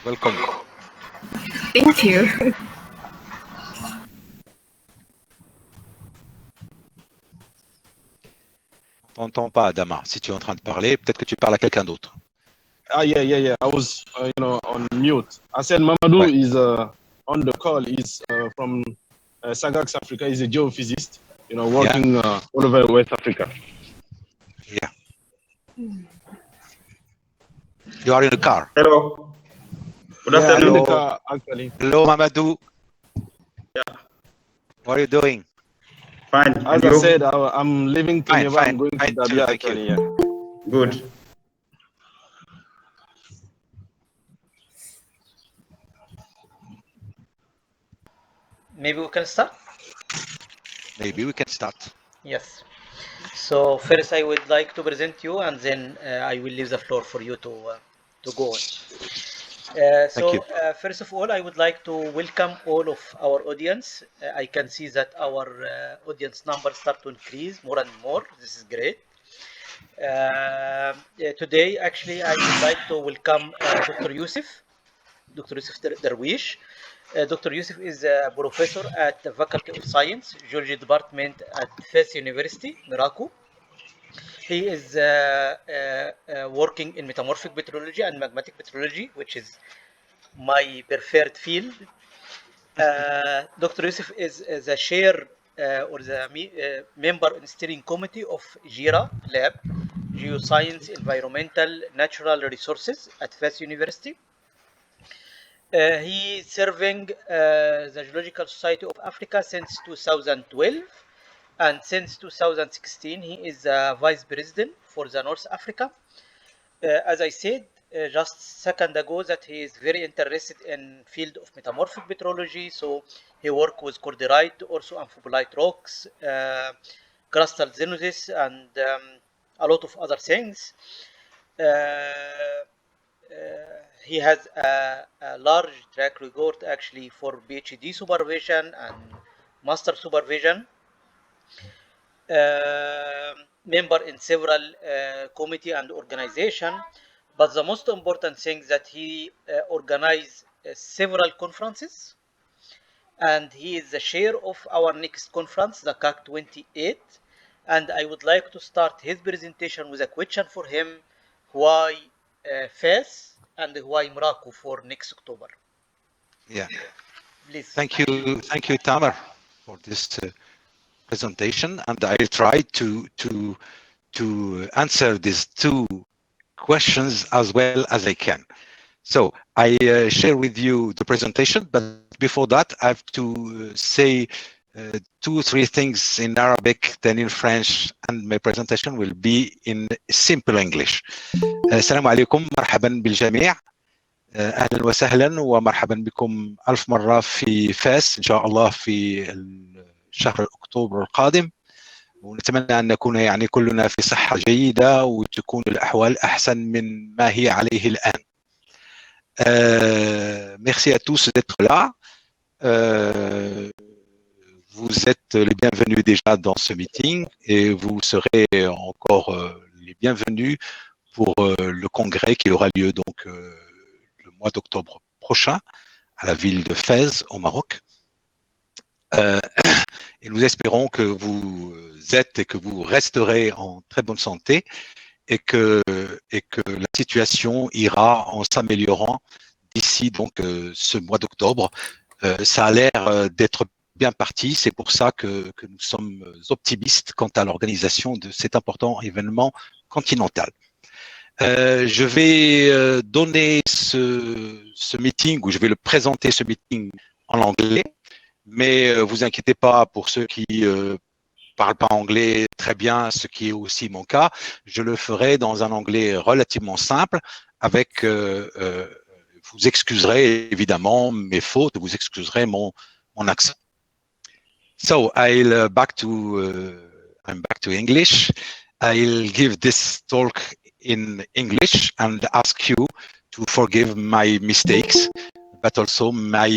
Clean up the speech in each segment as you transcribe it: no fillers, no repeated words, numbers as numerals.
Welcome. Thank you. On t'entend pas, Adama. Si tu es en train de parler, peut-être que tu parles à quelqu'un d'autre. Yeah. I was, on mute. I said Mamadou is on the call. He's from Sagax Africa. He's a geophysicist, working all over West Africa. Yeah. You are in the car. Hello. Good I'm in afternoon. the car, actually. Hello, Mamadou. Yeah. What are you doing? Fine. As I said, I'm leaving Fine, Geneva. I'm going to Dabia, thank actually. you. Yeah. Good. Maybe we can start? Maybe we can start. Yes. So first I would like to present you and then I will leave the floor for you to go on. First of all, I would like to welcome all of our audience. I can see that our audience numbers start to increase more and more. This is great. Today, actually, I would like to welcome Dr. Yusuf Darwish. Dr. Yusuf is a professor at the Faculty of Science, Geology Department at Fes University, Morocco. He is working in metamorphic petrology and magmatic petrology, which is my preferred field. Dr. Yusuf is the chair or the member in steering committee of GERA lab, Geoscience, Environmental, Natural Resources at Fes University. He is serving the Geological Society of Africa since 2012, and since 2016 he is vice president for the North Africa. As I said just a second ago, that he is very interested in field of metamorphic petrology, so he work with cordierite, also amphibolite rocks, crustal xenoses, and a lot of other things. He has a large track record actually for PhD supervision and master supervision. Member in several committee and organization, but the most important thing that he organized several conferences, and he is the chair of our next conference, the CAC 28. And I would like to start his presentation with a question for him: why Fes and why Morocco for next October? Yeah. Please. Thank you, Tamer, for this presentation, and I'll try to answer these two questions as well as I can. So I share with you the presentation, but before that, I have to say 2-3 things in Arabic, then in French, and my presentation will be in simple English. السلام عليكم، مرحبا بالجميع. أهلا وسهلا ومرحبا بكم ألف مرة في فاس إن شاء الله في شهر أكتوبر القادم، ونتمنى أن نكون يعني كلنا في صحة جيدة وتكون الأحوال أحسن من ما هي عليه الآن. Merci à tous d'être là. Vous êtes les bienvenus déjà dans ce meeting et vous serez encore les bienvenus pour le congrès qui aura lieu donc le mois d'octobre prochain à la ville de Fès au Maroc. Et nous espérons que vous êtes et que vous resterez en très bonne santé et que la situation ira en s'améliorant d'ici donc ce mois d'octobre. Ça a l'air d'être bien parti, c'est pour ça que nous sommes optimistes quant à l'organisation de cet important événement continental. Je vais donner ce meeting, ou je vais le présenter ce meeting en anglais, mais vous inquiétez pas pour ceux qui parlent pas anglais très bien, ce qui est aussi mon cas. Je le ferai dans un anglais relativement simple, avec vous excuserez évidemment mes fautes, vous excuserez mon accent. So I'm back to English. I'll give this talk in English and ask you to forgive my mistakes, but also my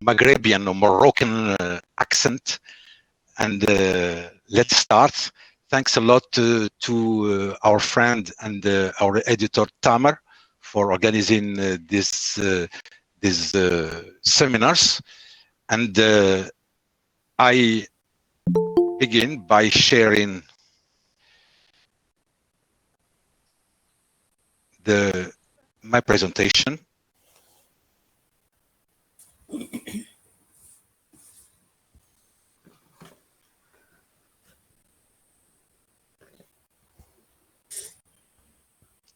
Maghrebian or Moroccan accent. And let's start. Thanks a lot to our friend and our editor Tamer for organizing these seminars. And I begin by sharing my presentation.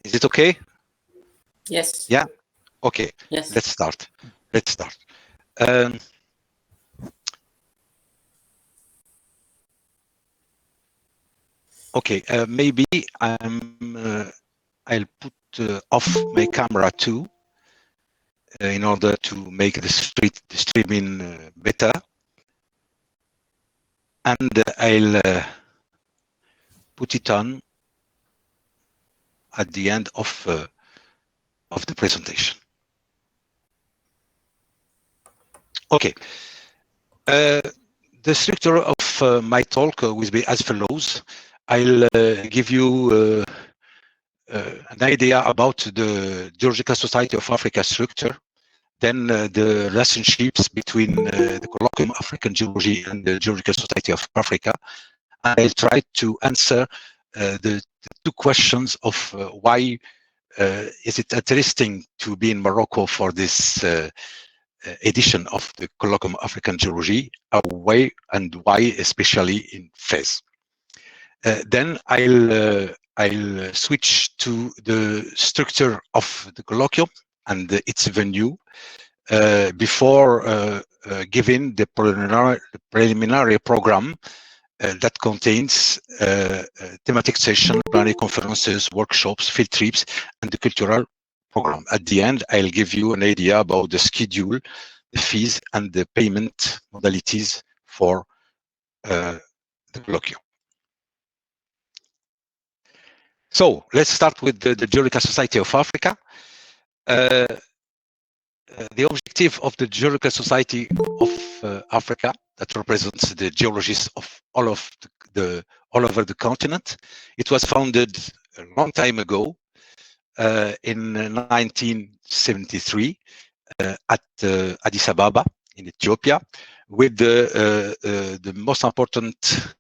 Is it okay? Yes. Yeah. Okay. Yes. Let's start. Okay. Maybe I'll put off my camera too, in order to make the streaming better, and I'll put it on at the end of the presentation. Okay. The structure of my talk will be as follows. I'll give you an idea about the Geological Society of Africa structure, then the relationships between the Colloquium African Geology and the Geological Society of Africa. And I'll try to answer the two questions of why is it interesting to be in Morocco for this edition of the Colloquium African Geology, why especially in Fez. Then I'll switch to the structure of the colloquium and its venue before giving the preliminary program that contains thematic sessions, plenary conferences, workshops, field trips, and the cultural program. At the end, I'll give you an idea about the schedule, the fees, and the payment modalities for the colloquium. So let's start with the Geological Society of Africa. The objective of the Geological Society of Africa, that represents the geologists of all over the continent. It was founded a long time ago, in 1973, at Addis Ababa in Ethiopia, with the most important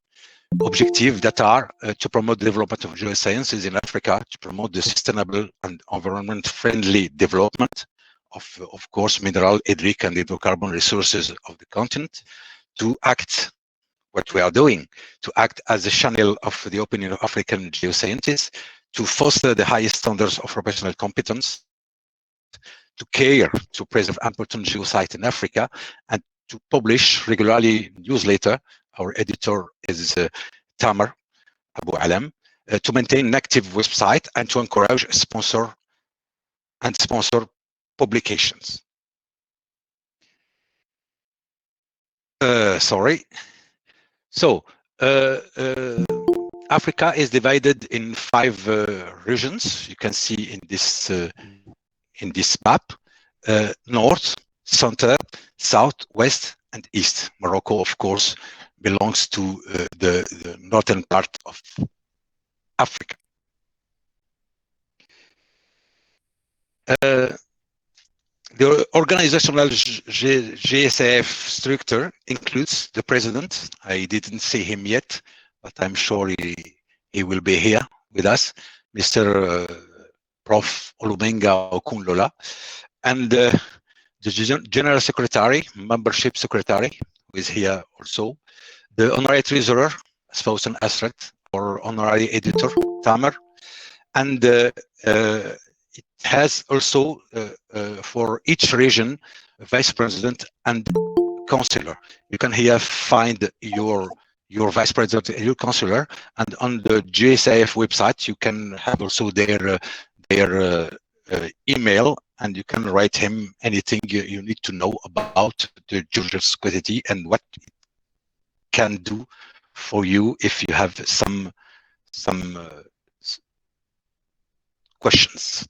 objectives that are to promote the development of geosciences in Africa, to promote the sustainable and environment-friendly development of course, mineral, hydric, and hydrocarbon resources of the continent, to act what we are doing, to act as a channel of the opinion of African geoscientists, to foster the highest standards of professional competence, to care to preserve important geosites in Africa, and to publish regularly newsletter. Our editor is Tamer Abu Alam, to maintain an active website and to encourage sponsor publications. Sorry. So Africa is divided in 5 regions. You can see in this map: north, center, south, west, and east. Morocco, of course, belongs to the northern part of Africa. The organizational GSAF structure includes the president. I didn't see him yet, but I'm sure he will be here with us, Mr. Prof. Olubenga Okunlola, and the general secretary, membership secretary, who is here also, the honorary treasurer, Spousen Asret, or honorary editor, Tamer, and it has also for each region a vice president and councillor. You can here find your vice president and your councillor, and on the GSAF website you can have also their email, and you can write him anything you need to know about the Geological Society and what it can do for you if you have some questions.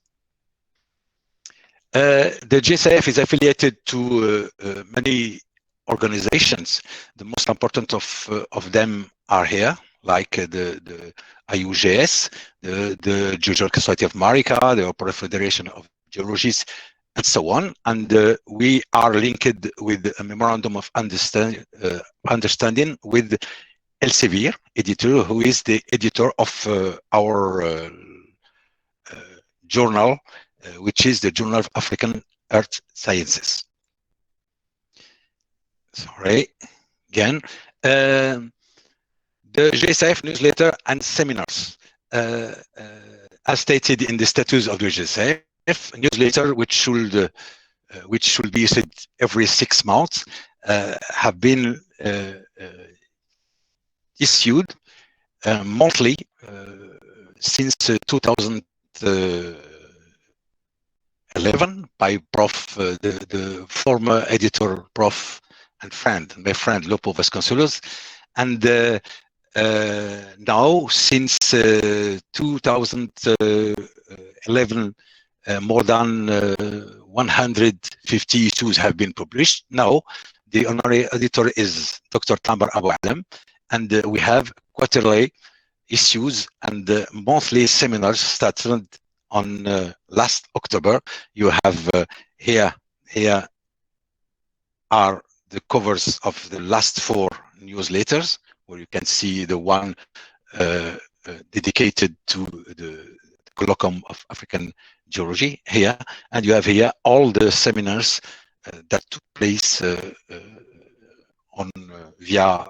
The GSAF is affiliated to many organizations. The most important of them are here, like the IUGS, the Geological Society of America, the Opera Federation of geologies, and so on. And we are linked with a memorandum of understanding with Elsevier editor, who is the editor of our journal, which is the Journal of African Earth Sciences. Sorry, again. The GSIF newsletter and seminars. As stated in the status of the GSIF, newsletter which should be issued every 6 months, have been issued monthly since 2011 by Prof, the former editor, Prof, and my friend Lopo Vasconcelos, and now since 2011, more than 150 issues have been published. Now, the honorary editor is Dr. Tambar Abu Adam, and we have quarterly issues and monthly seminars started on last October. You have here are the covers of the last 4 newsletters, where you can see the one dedicated to the Colloquium of African Geology here, and you have here all the seminars that took place on via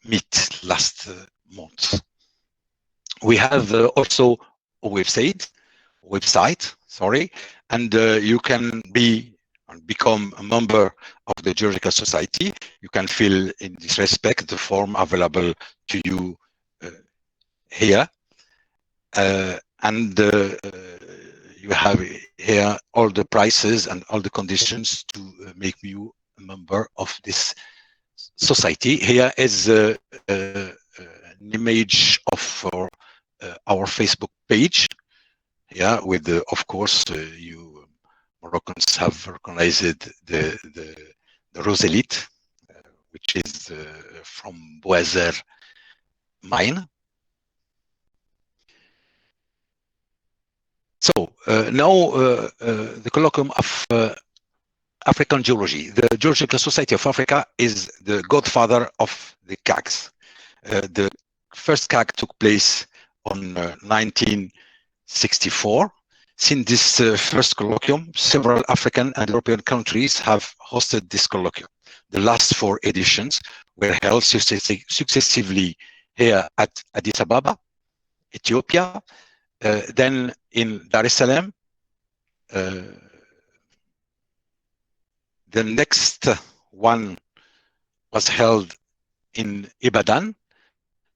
Meet last month. We have also a website, and you can become a member of the Geological Society. You can fill in this respect the form available to you here, and you have here all the prices and all the conditions to make you a member of this society. Here is an image of our Facebook page. Yeah, with of course you Moroccans have recognized the Roselite, which is from Boazer mine. So now the Colloquium of African Geology. The Geological Society of Africa is the godfather of the CAGs. The first CAG took place on 1964. Since this first colloquium, several African and European countries have hosted this colloquium. The last 4 editions were held successively here at Addis Ababa, Ethiopia, then in Dar es Salaam. The next one was held in Ibadan,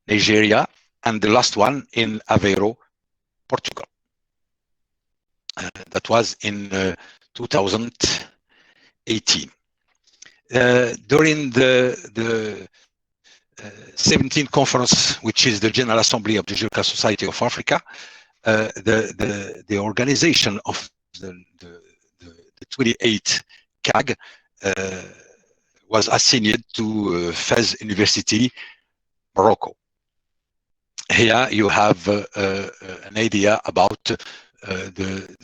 Nigeria, and the last one in Aveiro, Portugal. That was in 2018. During the 17th conference, which is the General Assembly of the Geological Society of Africa, the organization of the 28th CAG was assigned to Fez University, Morocco. Here you have an idea about the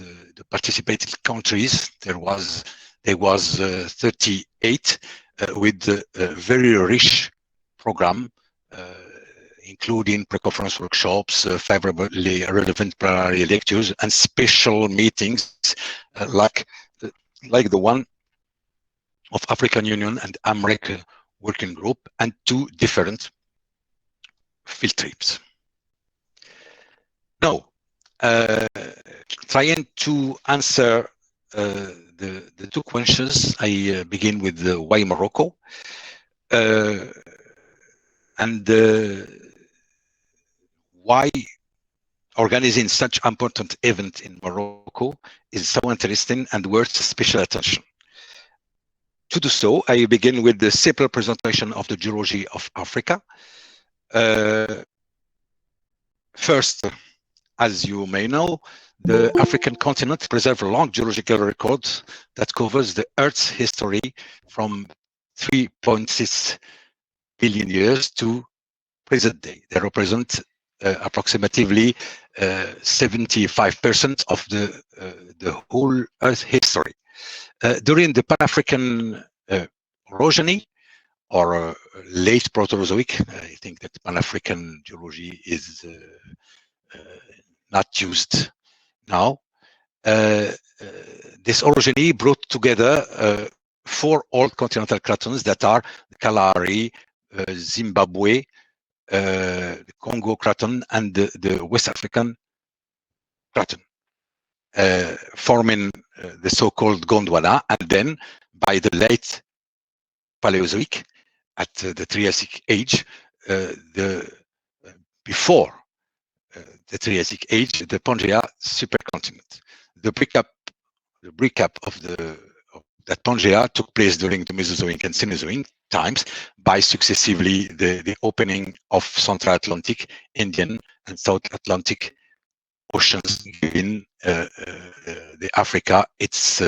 participating countries. There was 38 with a very rich program, including pre-conference workshops, favorably relevant plenary lectures, and special meetings like the one of African Union and AMREC working group, and 2 different field trips. Now, trying to answer the 2 questions, I begin with why Morocco, and why organizing such important event in Morocco is so interesting and worth special attention. To do so, I begin with the simple presentation of the geology of Africa. First, as you may know, the African continent preserves a long geological record that covers the Earth's history from 3.6 billion years to present day. They represent approximately 75% of the whole Earth history. During the Pan-African orogeny, or late Proterozoic, I think that Pan-African geology is not used now. This orogeny brought together 4 old continental cratons that are the Kalahari, Zimbabwe, the Congo craton, and the West African craton, forming the so-called Gondwana. And then by the late Paleozoic, at the Triassic age, before the Triassic age, the Pangea supercontinent. The breakup of that Pangea took place during the Mesozoic and Cenozoic times by successively the opening of Central Atlantic, Indian, and South Atlantic oceans, giving the Africa its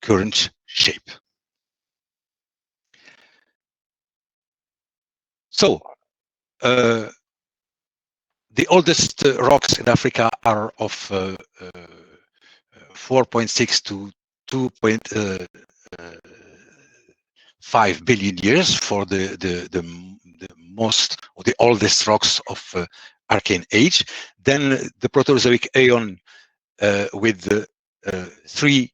current shape. So, the oldest rocks in Africa are of 4.6 to 2.5 billion years for the most or the oldest rocks of Archean age. Then the Proterozoic Aeon with the 3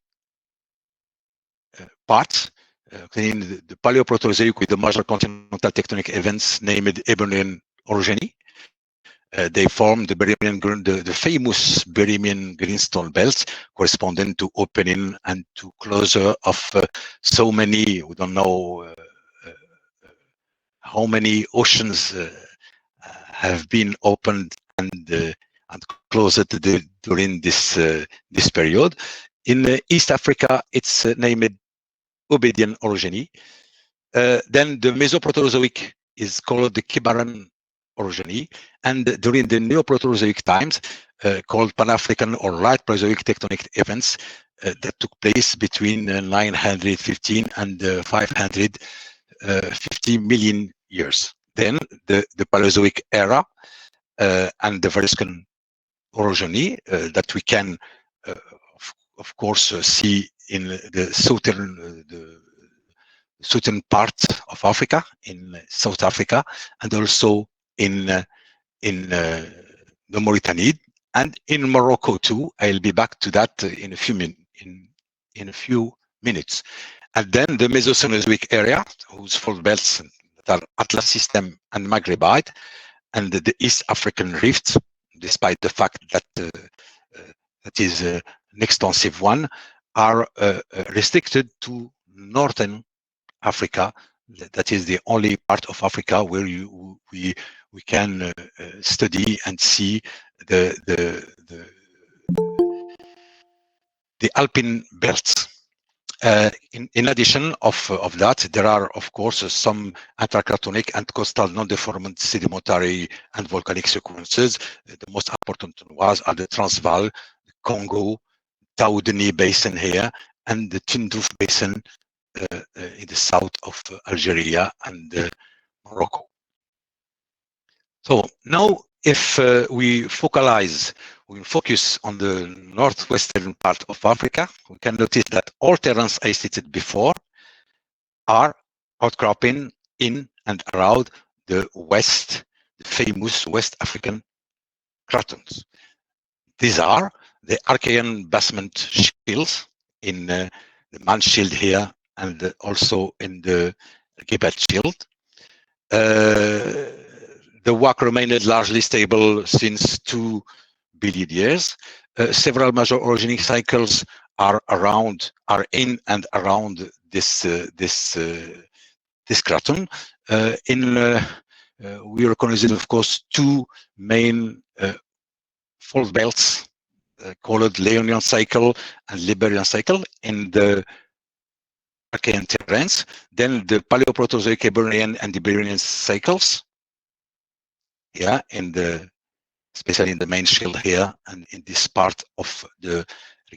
parts, the Paleoproterozoic with the major continental tectonic events named Ebonian orogeny. They formed the famous Berimian greenstone belts, corresponding to opening and to closure of so many, we don't know how many oceans have been opened and closed during this period. In East Africa, it's named Obedian orogeny. Then the Mesoproterozoic is called the Kibaran orogeny, and during the Neoproterozoic times, called Pan-African or Light Proterozoic tectonic events that took place between 915 and 550 million years. Then the Paleozoic era and the Variscan orogeny that we can, of course, see in the southern part of Africa, in South Africa, and also in the Mauritania and in Morocco too. I'll be back to that in a few minutes. And then the Mesocenozoic area, whose fault belts that are Atlas system and Maghrebite, and the East African rift, despite the fact that that is an extensive one, are restricted to northern Africa. That is the only part of Africa where we can study and see the Alpine belts. In addition of that, there are of course some intercratonic and coastal non-deformant sedimentary and volcanic sequences. The most important ones are the Transvaal, the Congo, Taoudeni Basin here, and the Tindouf Basin in the south of Algeria and Morocco. So now, if we focus on the northwestern part of Africa, we can notice that all terrains I stated before are outcropping in and around the famous West African cratons. These are the Archean basement shields in the Man Shield here, and also in the Gibet Shield. The WAC remained largely stable since 2 billion years. Several major orogenic cycles are in and around this craton. We recognize, of course, 2 main fault belts called Leonian cycle and Liberian cycle in the Archean terrains. Then the Paleoproterozoic, Ebonian, and Iberian cycles. Yeah, especially in the main shield here and in this part of the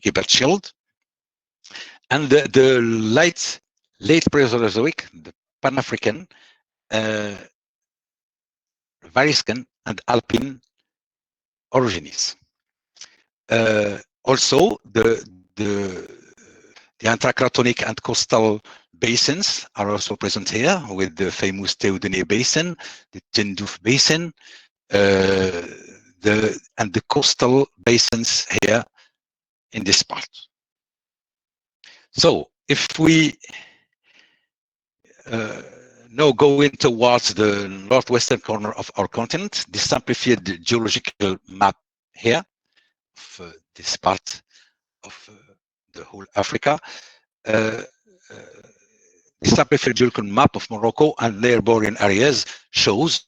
Gibet Shield. And the late Proterozoic, the Pan-African, Variscan, and alpine orogenies. Also, the anthracratonic and coastal basins are also present here, with the famous Théodonée Basin, the Tindouf Basin, and the coastal basins here in this part. So, if we now go in towards the northwestern corner of our continent, the simplified geological map here of this part of the whole Africa. The simplified geological map of Morocco and neighboring areas shows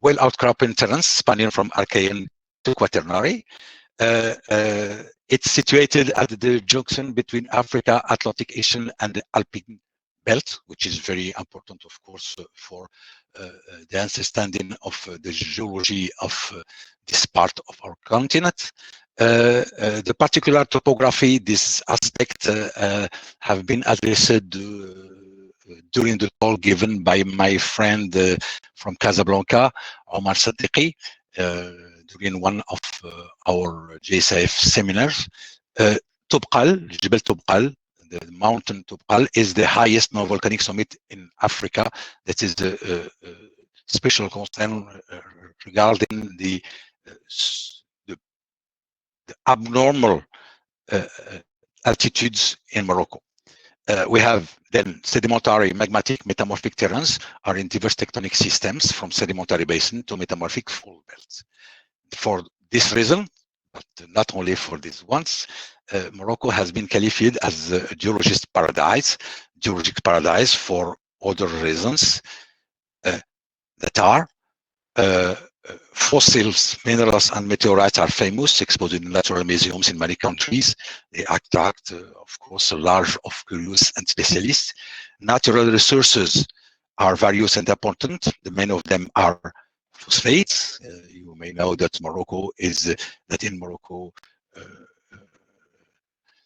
well outcropping terrains spanning from Archean to Quaternary. It's situated at the junction between Africa, Atlantic Ocean, and the Alpine belt, which is very important, of course, for the understanding of the geology of this part of our continent. The particular topography, this aspect, have been addressed during the talk given by my friend from Casablanca, Omar Sadiqi, during one of our JSIF seminars. Tobqal, Jebel Tobqal, the mountain Tobqal, is the highest non-volcanic summit in Africa. That is the special concern regarding the abnormal altitudes in Morocco. We have then sedimentary magmatic metamorphic terrains are in diverse tectonic systems, from sedimentary basin to metamorphic fault belts. For this reason, but not only for these ones, Morocco has been qualified as a geologic paradise for other reasons that are fossils, minerals, and meteorites are famous, exposed in natural museums in many countries. They attract, of course, a large of curious and specialists. Natural resources are various and important. The main of them are phosphates. You may know that in Morocco,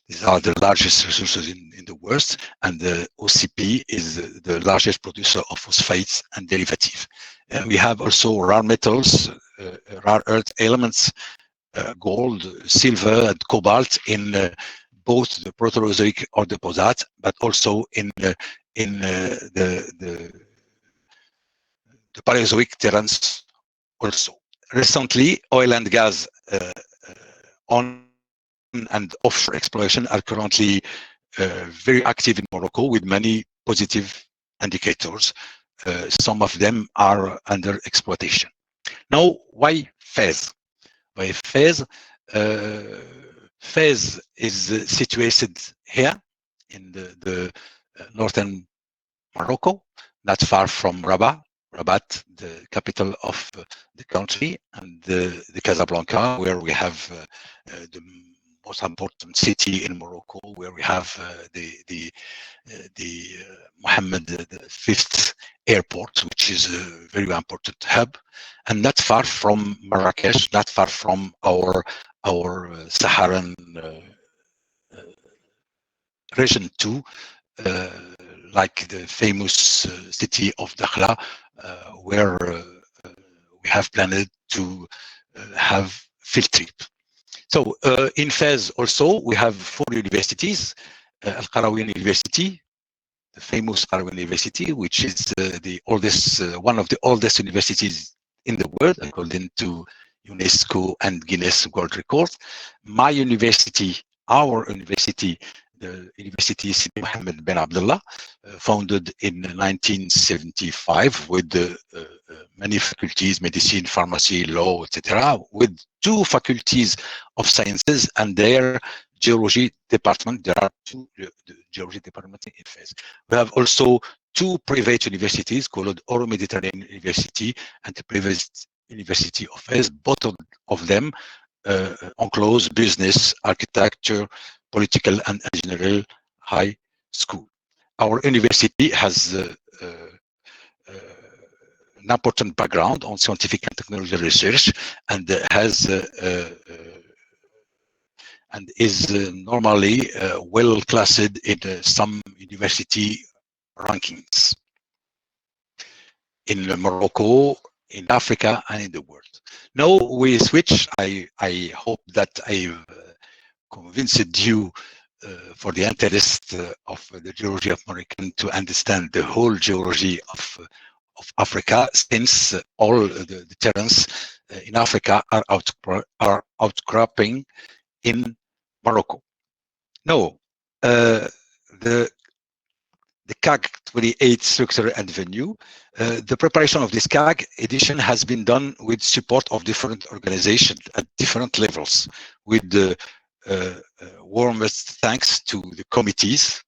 these are the largest resources in the world, and the OCP is the largest producer of phosphates and derivatives. We have also rare metals, rare earth elements, gold, silver, and cobalt in both the Proterozoic ore deposits, but also in the Paleozoic terrains also. Recently, oil and gas on and offshore exploration are currently very active in Morocco, with many positive indicators. Some of them are under exploitation. Now, why Fez? Why Fez? Fez is situated here in the northern Morocco, not far from Rabat, the capital of the country, and the Casablanca, where we have the most important city in Morocco, where we have the Mohammed V airport, which is a very important hub, and not far from Marrakesh, not far from our Saharan region too, like the famous city of Dakhla, where we have planned to have field trip. So in Fez also, we have 4 universities. Al-Qarawiyyin University, the famous Qarawiyyin University, which is the oldest, one of the oldest universities in the world, according to UNESCO and Guinness World Records. My university, our university, the University Sidi Mohammed bin Abdullah, founded in 1975 with many faculties, medicine, pharmacy, law, etc., with 2 faculties of sciences and their geology department. There are 2 geology departments in Fez. We have also 2 private universities called Euro Mediterranean University and the Private University of Fez. Both of them enclose business, architecture, political and engineering high school. Our university has an important background on scientific and technological research, and has and is normally well classed in some university rankings. In Morocco, in Africa and in the world. Now we switch. I hope that I've convinced you for the interest of the geology of Moroccan to understand the whole geology of Africa, since all the terrains in Africa are outcropping in Morocco. No, the CAG 28 structure and venue. The preparation of this CAG edition has been done with support of different organizations at different levels, with the warmest thanks to the committees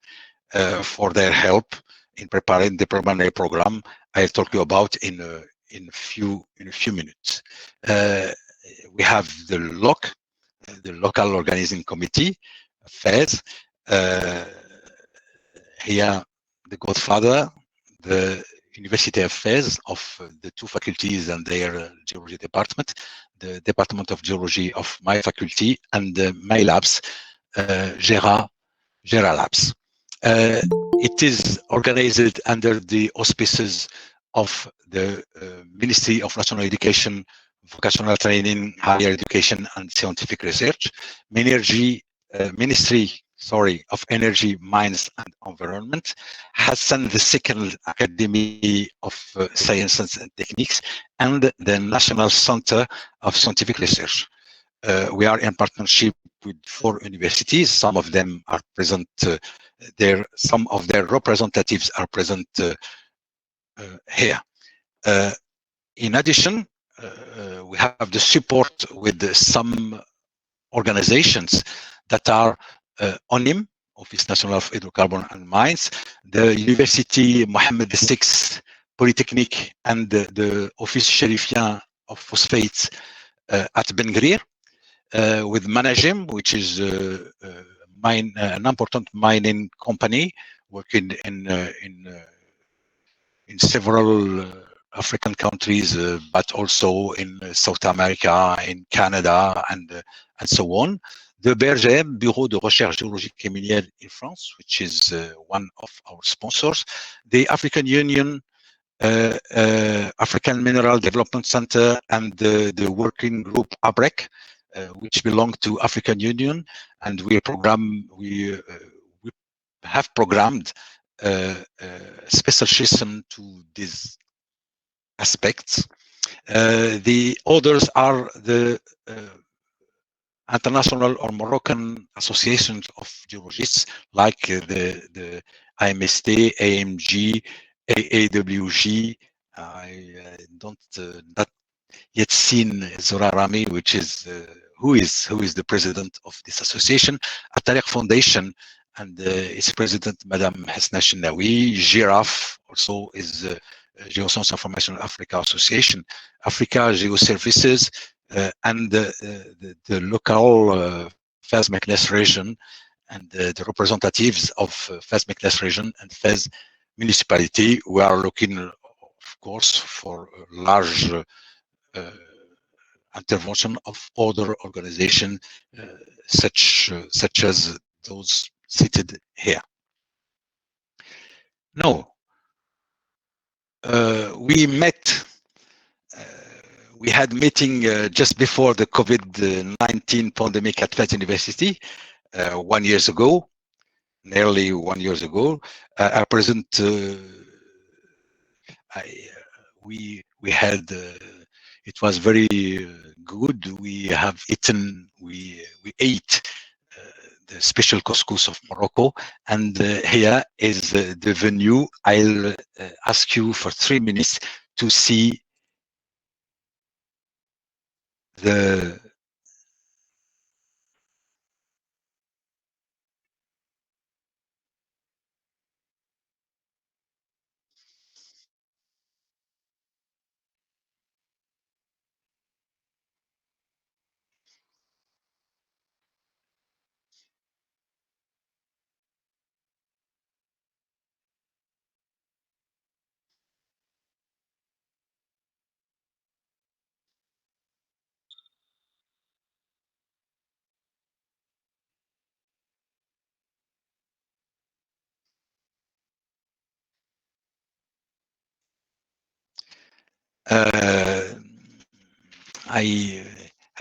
for their help in preparing the preliminary program I'll talk you about in a few minutes. We have the LOC, the local organizing committee, FEZ, here the godfather, the University of Fez, of the two faculties and their geology department, the Department of Geology of my faculty, and my labs, GERA Labs. It is organized under the auspices of the Ministry of National Education, Vocational Training, Higher Education and Scientific Research, Ministry of Energy, Mines and Environment, Hassan II Academy of Sciences and Techniques, and the National Center of Scientific Research. We are in partnership with 4 universities. Some of them are present there. Some of their representatives are present here. In addition, we have the support with some organizations that are ONIM, Office National of Hydrocarbon and Mines, the University Mohammed VI Polytechnique, and the Office Sharifien of Phosphates at Ben Guerir, with Managem, which is an important mining company working in several African countries, but also in South America, in Canada, and so on. The BRGM, Bureau de Recherche Géologique et Minière in France, which is one of our sponsors. The African Union, African Mineral Development Center, and the working group ABREC, which belong to African Union, and we have programmed special system to these aspects. The others are the international or Moroccan associations of geologists, like the IMST, AMG, AAWG. I don't not yet seen Zora Rami, which is who is the president of this association. At Foundation, and its president, Madame Hasna Shinawi. Giraffe also is Geoscience Information Africa Association, Africa Geoservices, and the local Fez Meknes region, and the representatives of Fez Meknes region and Fez municipality. We are looking, of course, for a large intervention of other organizations such as those seated here. No, we met. We had meeting just before the COVID-19 pandemic at Fez University 1 year ago, nearly 1 year ago. At present, we had. It was very good. We have eaten. We ate the special couscous of Morocco, and here is the venue. I'll ask you for 3 minutes to see the I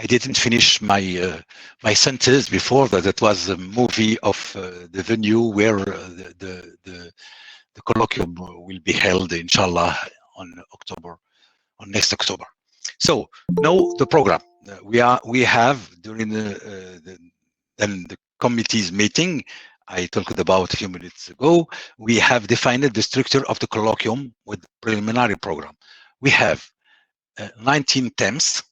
didn't finish my my sentence before that. It was a movie of the venue where the colloquium will be held, inshallah, on next October. So now the program. We have during the committee's meeting I talked about a few minutes ago. We have defined the structure of the colloquium with the preliminary program. We have 19 themes.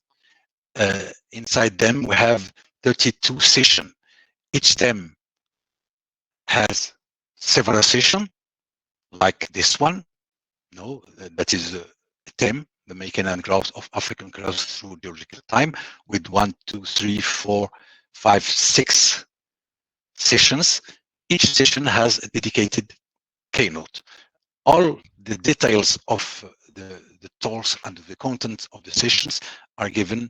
Inside them, we have 32 sessions. Each theme has several sessions, like this one. No, that is a theme, the making and growth of African growth through geological time, with 1, 2, 3, 4, 5, 6 sessions. Each session has a dedicated keynote. All the details of the talks and the content of the sessions are given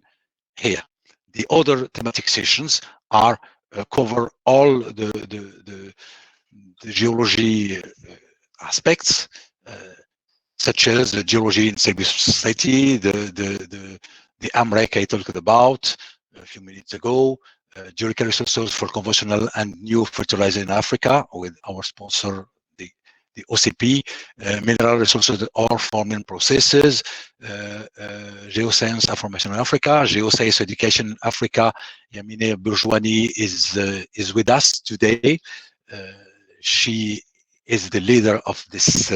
here. The other thematic sessions are cover all the geology aspects, such as the geology in civil society, the AMREC I talked about a few minutes ago, geological resources for conventional and new fertilizer in Africa with our sponsor, the OCP, mineral resources or farming processes, geoscience information in Africa, geoscience education in Africa. Yamine Bourjouani is with us today. She is the leader of this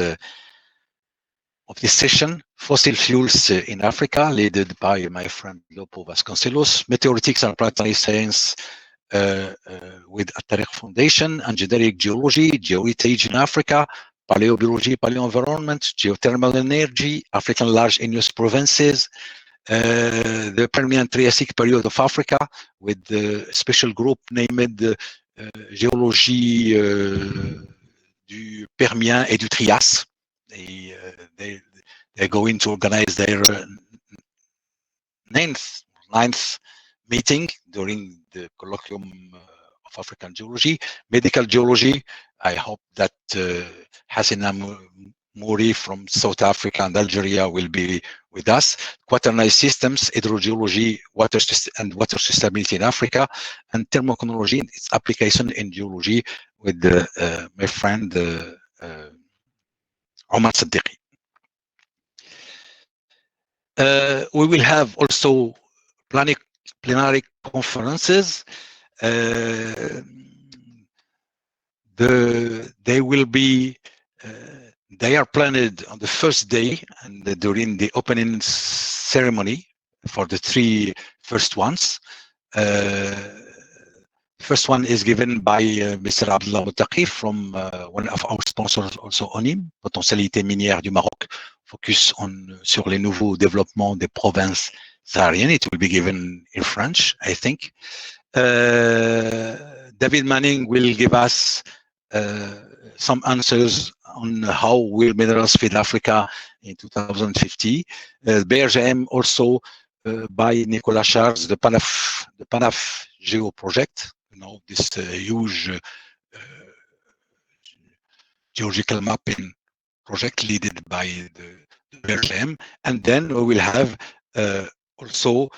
session. Fossil fuels in Africa, led by my friend Lopo Vasconcelos. Meteoritics and planetary science with At-Tariq Foundation, and generic geology, geoheritage in Africa, paleobiology, paleoenvironment, geothermal energy, African large igneous provinces, the Permian Triassic period of Africa, with the special group named Géologie du Permien et du Trias. They're going to organize their ninth meeting during the Colloquium of African Geology. Medical geology, I hope that Hasina Mouri from South Africa and Algeria will be with us. Quaternary systems, hydrogeology, water sustainability in Africa, and thermochronology, its application in geology with my friend Omar Saddiqi. We will have also plenary conferences. They will be, they are planned on the first day and during the opening ceremony for the 3 first ones. First one is given by Mr. Abdullah Moutaqi from one of our sponsors, also ONIM, Potentialité minière du Maroc, focus sur les nouveaux développements des provinces sahariennes. It will be given in French, I think. David Manning will give us some answers on how will minerals feed Africa in 2050. BRGM also by Nicolas Charles, the PANAF Geo project, you know, this huge geological mapping project led by the BRGM. And then we will have also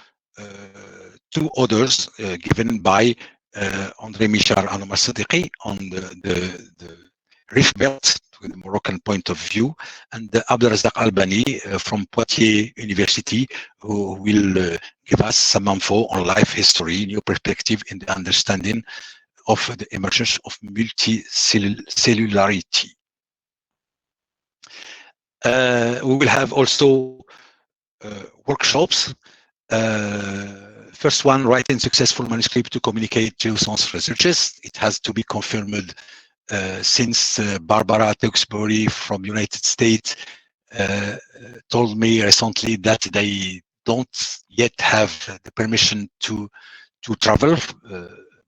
2 others given by André Michar and Omar Saddiqi on the reef belt with the Moroccan point of view, and Abdelrazak Albani from Poitiers University, who will give us some info on life history, new perspective in the understanding of the emergence of multicellularity. We will have also workshops. First one, writing successful manuscript to communicate geoscience researches. It has to be confirmed since Barbara Tewksbury from United States told me recently that they don't yet have the permission to travel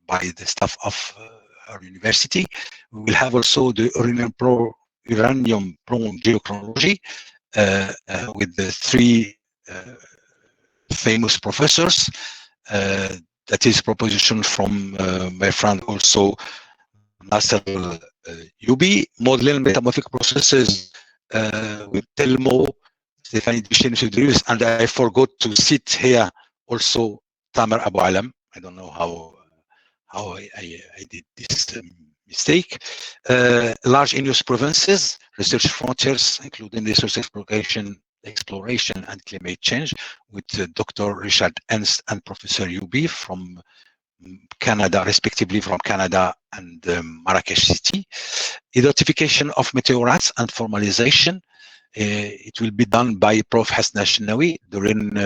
by the staff of our university. We will have also the uranium prone geochronology with the 3 famous professors. That is proposition from my friend also Nasser Yubi. Modeling metamorphic processes with Telmo, Stephanie Duchesne, and I forgot to sit here also Tamer Abu Alam. I don't know how I did this mistake. Large in-use provinces, research frontiers, including research exploration and climate change, with Dr. Richard Ernst and Professor Yubi from Canada, respectively from Canada and Marrakesh City. Identification of meteorites and formalization. It will be done by Prof. Hassan Ashnawi during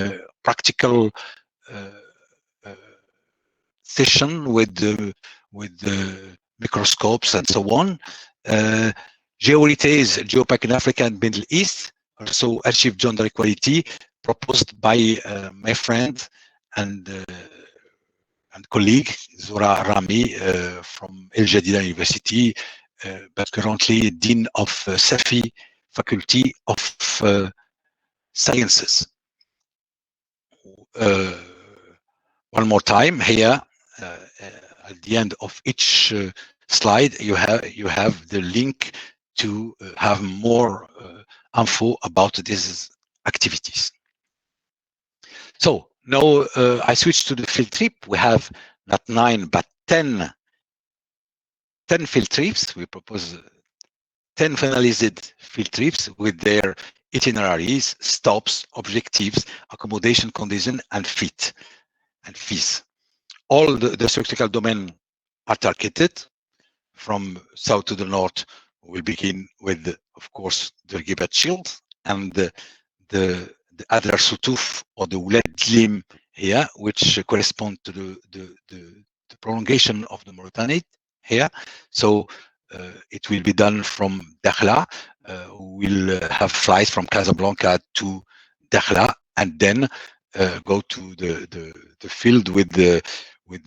practical session with the microscopes and so on. Geolithies, geopark in Africa and Middle East, also achieve gender equality, proposed by my friend and colleague Zora Rami from El Jadida University, but currently Dean of Safi Faculty of Sciences. One more time here, at the end of each slide, you have the link to have more info about these activities. So now I switch to the field trip. We have not 9 but 10 field trips. We propose 10 finalized field trips with their itineraries, stops, objectives, accommodation condition, and fees. All the surgical domain are targeted from south to the north. We'll begin with, of course, the Gibat Shield and the Adrar Sutuf or the Wulad Dlim here, which correspond to the prolongation of the Mauritanian here. So it will be done from Dakhla. We'll have flights from Casablanca to Dakhla, and then go to the field with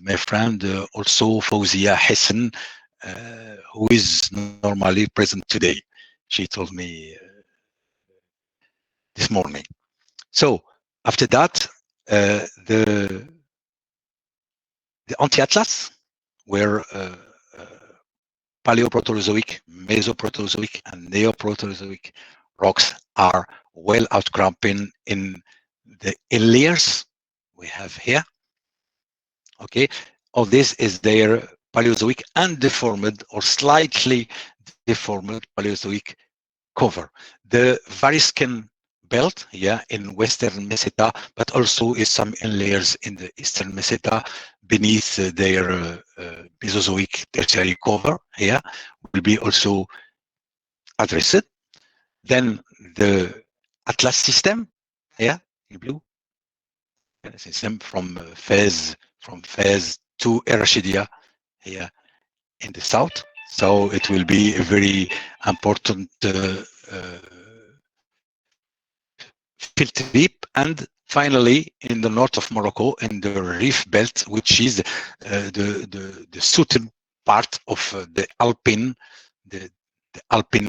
my friend also Fawzia Hassan, who is normally present today. She told me this morning. So after that, the Anti-Atlas, where Paleoproterozoic, Mesoproterozoic, and Neoproterozoic rocks are well outcropping in the layers we have here. Okay, all this is their Paleozoic and deformed or slightly deformed Paleozoic cover. The Variscan belt, yeah, in western Meseta, but also is some layers in the eastern Meseta beneath their Mesozoic tertiary cover, yeah, will be also addressed. Then the Atlas system, yeah, in blue, system from Fez to Erashidia here in the south. So it will be a very important field trip. And finally, in the north of Morocco, in the Reef Belt, which is the southern part of the Alpine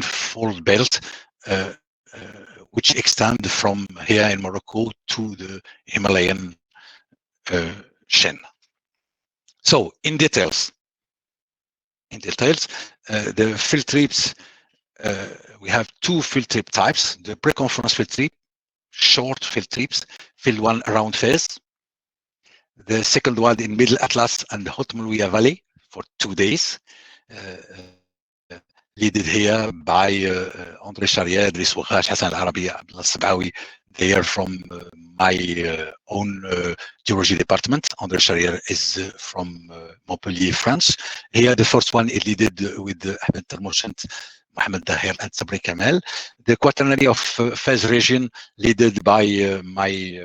fold belt, which extend from here in Morocco to the Himalayan chain. So in details, the field trips, we have 2 field trip types: the pre-conference field trip, short field trips, field 1 around Fez, the second one in Middle Atlas and the Hot Moulouya Valley for 2 days, led here by André Charier, Driss Wakhash, Hassan Al-Arabi, Abdullah Sabawi. They are from my own geology department. André Charier is from Montpellier, France. Here, the first one is led with Ahmed Termoshant, Mohamed Dahir, and Sabri Kamel. The quaternary of Fez region, led by my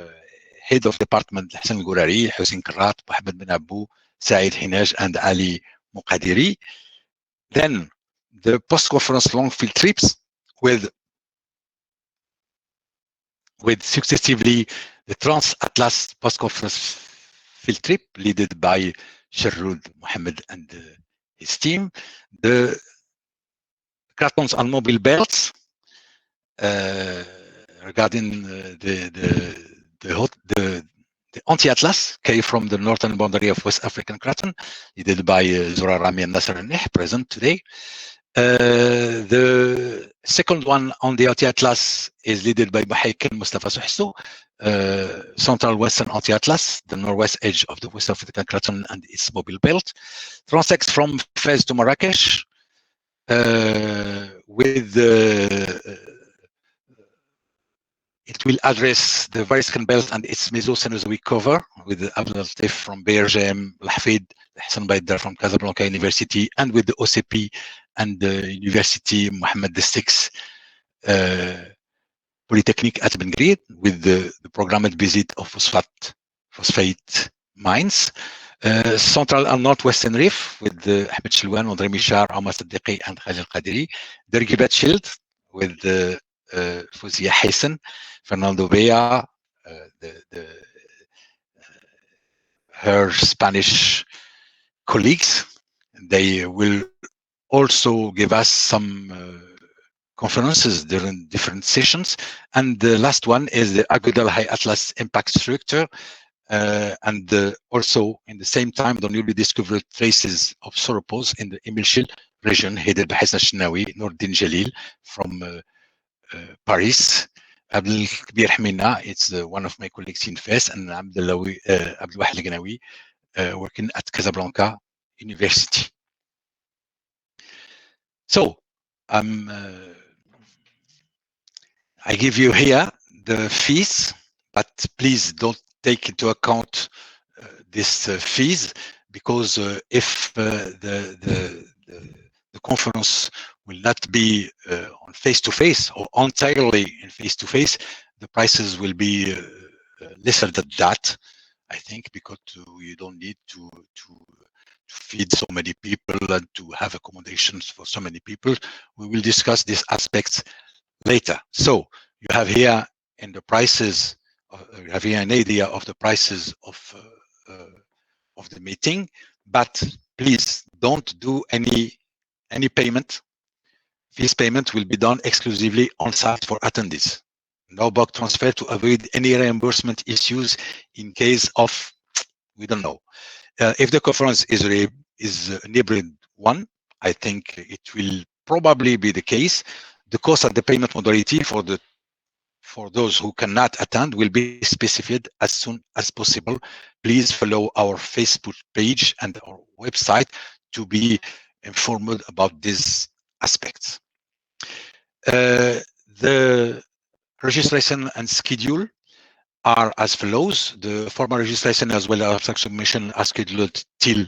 head of department, Hassan Al-Gourari, Hussein Karat, Mohamed bin Abu, Saeed Hinaj, and Ali Muqadiri. Then the post-conference long field trips with successively the Trans-Atlas post-conference field trip led by Sherrud Mohammed and his team. The Cratons on mobile belts regarding the Anti-Atlas came from the northern boundary of West African Craton, led by Zora Rami and Nasser Nih, present today. The second one on the anti-atlas is led by Mahaiken Mustafa Suhsu, Central Western Anti-Atlas, the northwest edge of the West African Craton and its mobile belt. Transects from Fez to Marrakesh with it will address the Variscan belt and its Meso-Cenozoic cover with the Abdel Latif from Berjem, Al-Hafid, Hassan Baidar from Casablanca University, and with the OCP and the University Mohammed VI Polytechnic at Ben Gurion with the programmed visit of phosphate mines. Central and Northwestern Reef with Ahmed Chilwan, André Michar, Omar Saddiqi, and Khalil Qadiri. The Rigibat Shield with Fouzia Hassan, Fernando Bea, her Spanish colleagues. They will also give us some conferences during different sessions. And the last one is the Agudal High Atlas Impact Structure. And also, in the same time, the newly discovered traces of sauropods in the Emilshil region, headed by Hassan Shnawi, Nordin Jalil from Paris. Abdel Kabir Hamina, it's one of my colleagues in Fez, and Abdel Wahid Ganawi, working at Casablanca University. So, I give you here the fees, but please don't take into account this fees, because if the conference will not be on face-to-face or entirely in face-to-face, the prices will be lesser than that, I think, because you don't need to feed so many people and to have accommodations for so many people. We will discuss these aspects later. So you have here in the prices, you have here an idea of the prices of the meeting, but please don't do any payment. Fees payment will be done exclusively on site for attendees. No bulk transfer to avoid any reimbursement issues in case of, we don't know. If the conference is an hybrid one, I think it will probably be the case. The cost of the payment modality for those who cannot attend will be specified as soon as possible. Please follow our Facebook page and our website to be informed about these aspects. The registration and schedule are as follows. The formal registration as well as abstract submission are scheduled till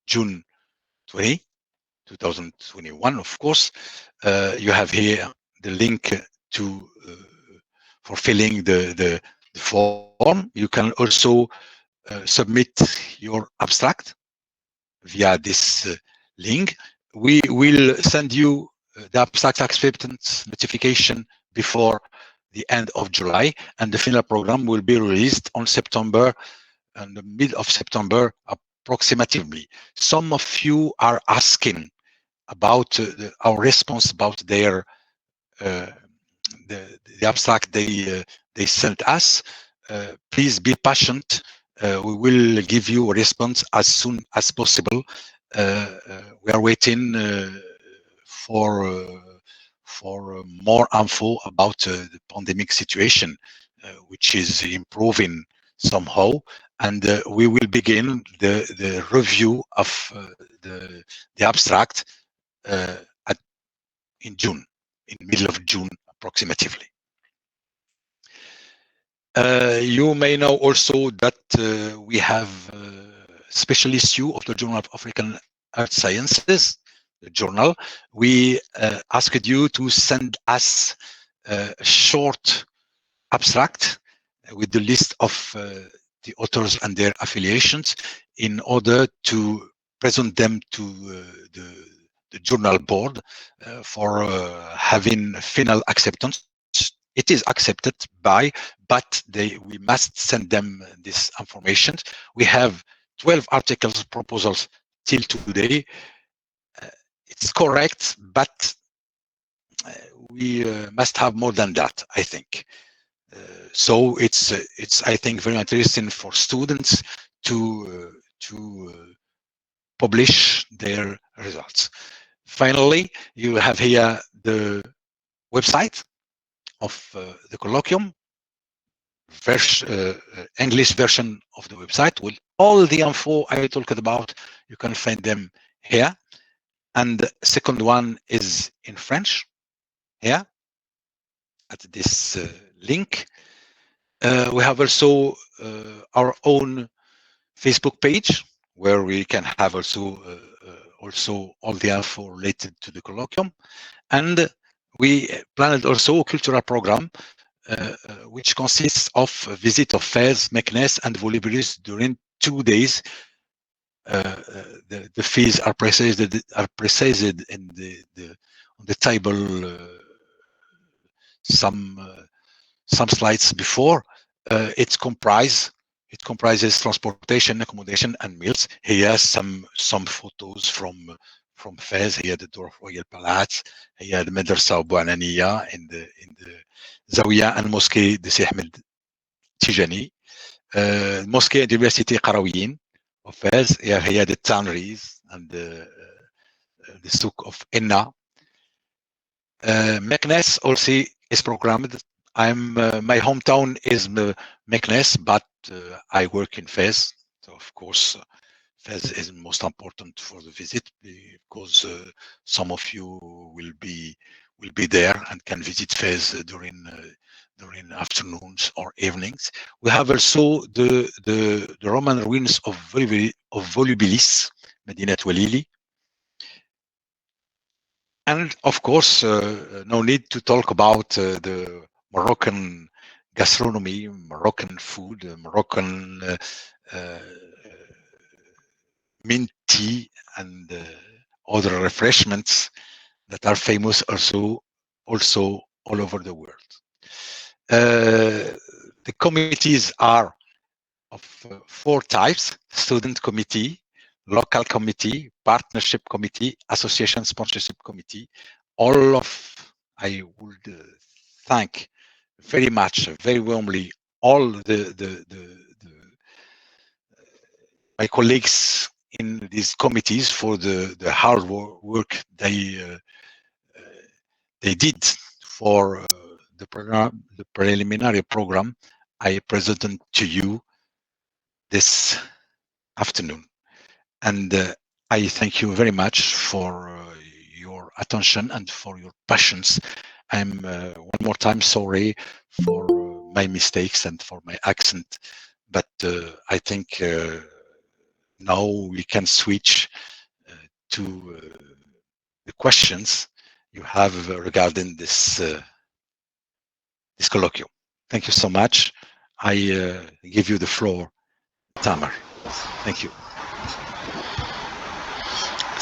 June 20, 2021, of course. You have here the link to for filling the form. You can also submit your abstract via this link. We will send you the abstract acceptance notification before the end of July, and the final program will be released on September, and the mid of September approximately. Some of you are asking about our response about their the abstract they sent us. Please be patient. We will give you a response as soon as possible. We are waiting for more info about the pandemic situation, which is improving somehow, and we will begin the review of the abstract in June, in middle of June approximately. You may know also that we have a special issue of the Journal of African Earth Sciences, the journal. We asked you to send us a short abstract with the list of the authors and their affiliations in order to present them to the journal board for having final acceptance. It is accepted by, but we must send them this information. We have 12 articles proposals till today. It's correct, but we must have more than that, I think. So it's I think very interesting for students to publish their results. Finally, you have here the website of the colloquium, English version of the website with all the info I talked about. You can find them here. And the second one is in French here at this link. We have also our own Facebook page where we can have also all the info related to the colloquium. And we planned also a cultural program which consists of a visit of fairs, Meknes, and Volubilis during 2 days. The fees are precise in on the table. Some slides before. It comprises transportation, accommodation, and meals. Here some photos from fairs. Here the Dorf Royal Palace. Here the Madrasa Abu Ananiya in the Zawiya and Mosque de Seyh Ahmed Tijani. Mosque and University Qarawiyyin of Fez. Here the tanneries and the souk of Enna. Meknes also is programmed. My hometown is Meknes, but I work in Fez. So of course, Fez is most important for the visit because some of you will be there and can visit Fez during afternoons or evenings. We have also the Roman ruins of Volubilis, Medinat Walili. And of course, no need to talk about the Moroccan gastronomy, Moroccan food, Moroccan mint tea, and other refreshments that are famous also all over the world. The committees are of 4 types: student committee, local committee, partnership committee, association sponsorship committee. I would thank very much, very warmly, all my colleagues in these committees for the hard work they did for the preliminary program I presented to you this afternoon. And I thank you very much for your attention and for your patience. I'm one more time sorry for my mistakes and for my accent, but I think now we can switch to the questions you have regarding this colloquium. Thank you so much. I give you the floor, Tamer. Thank you.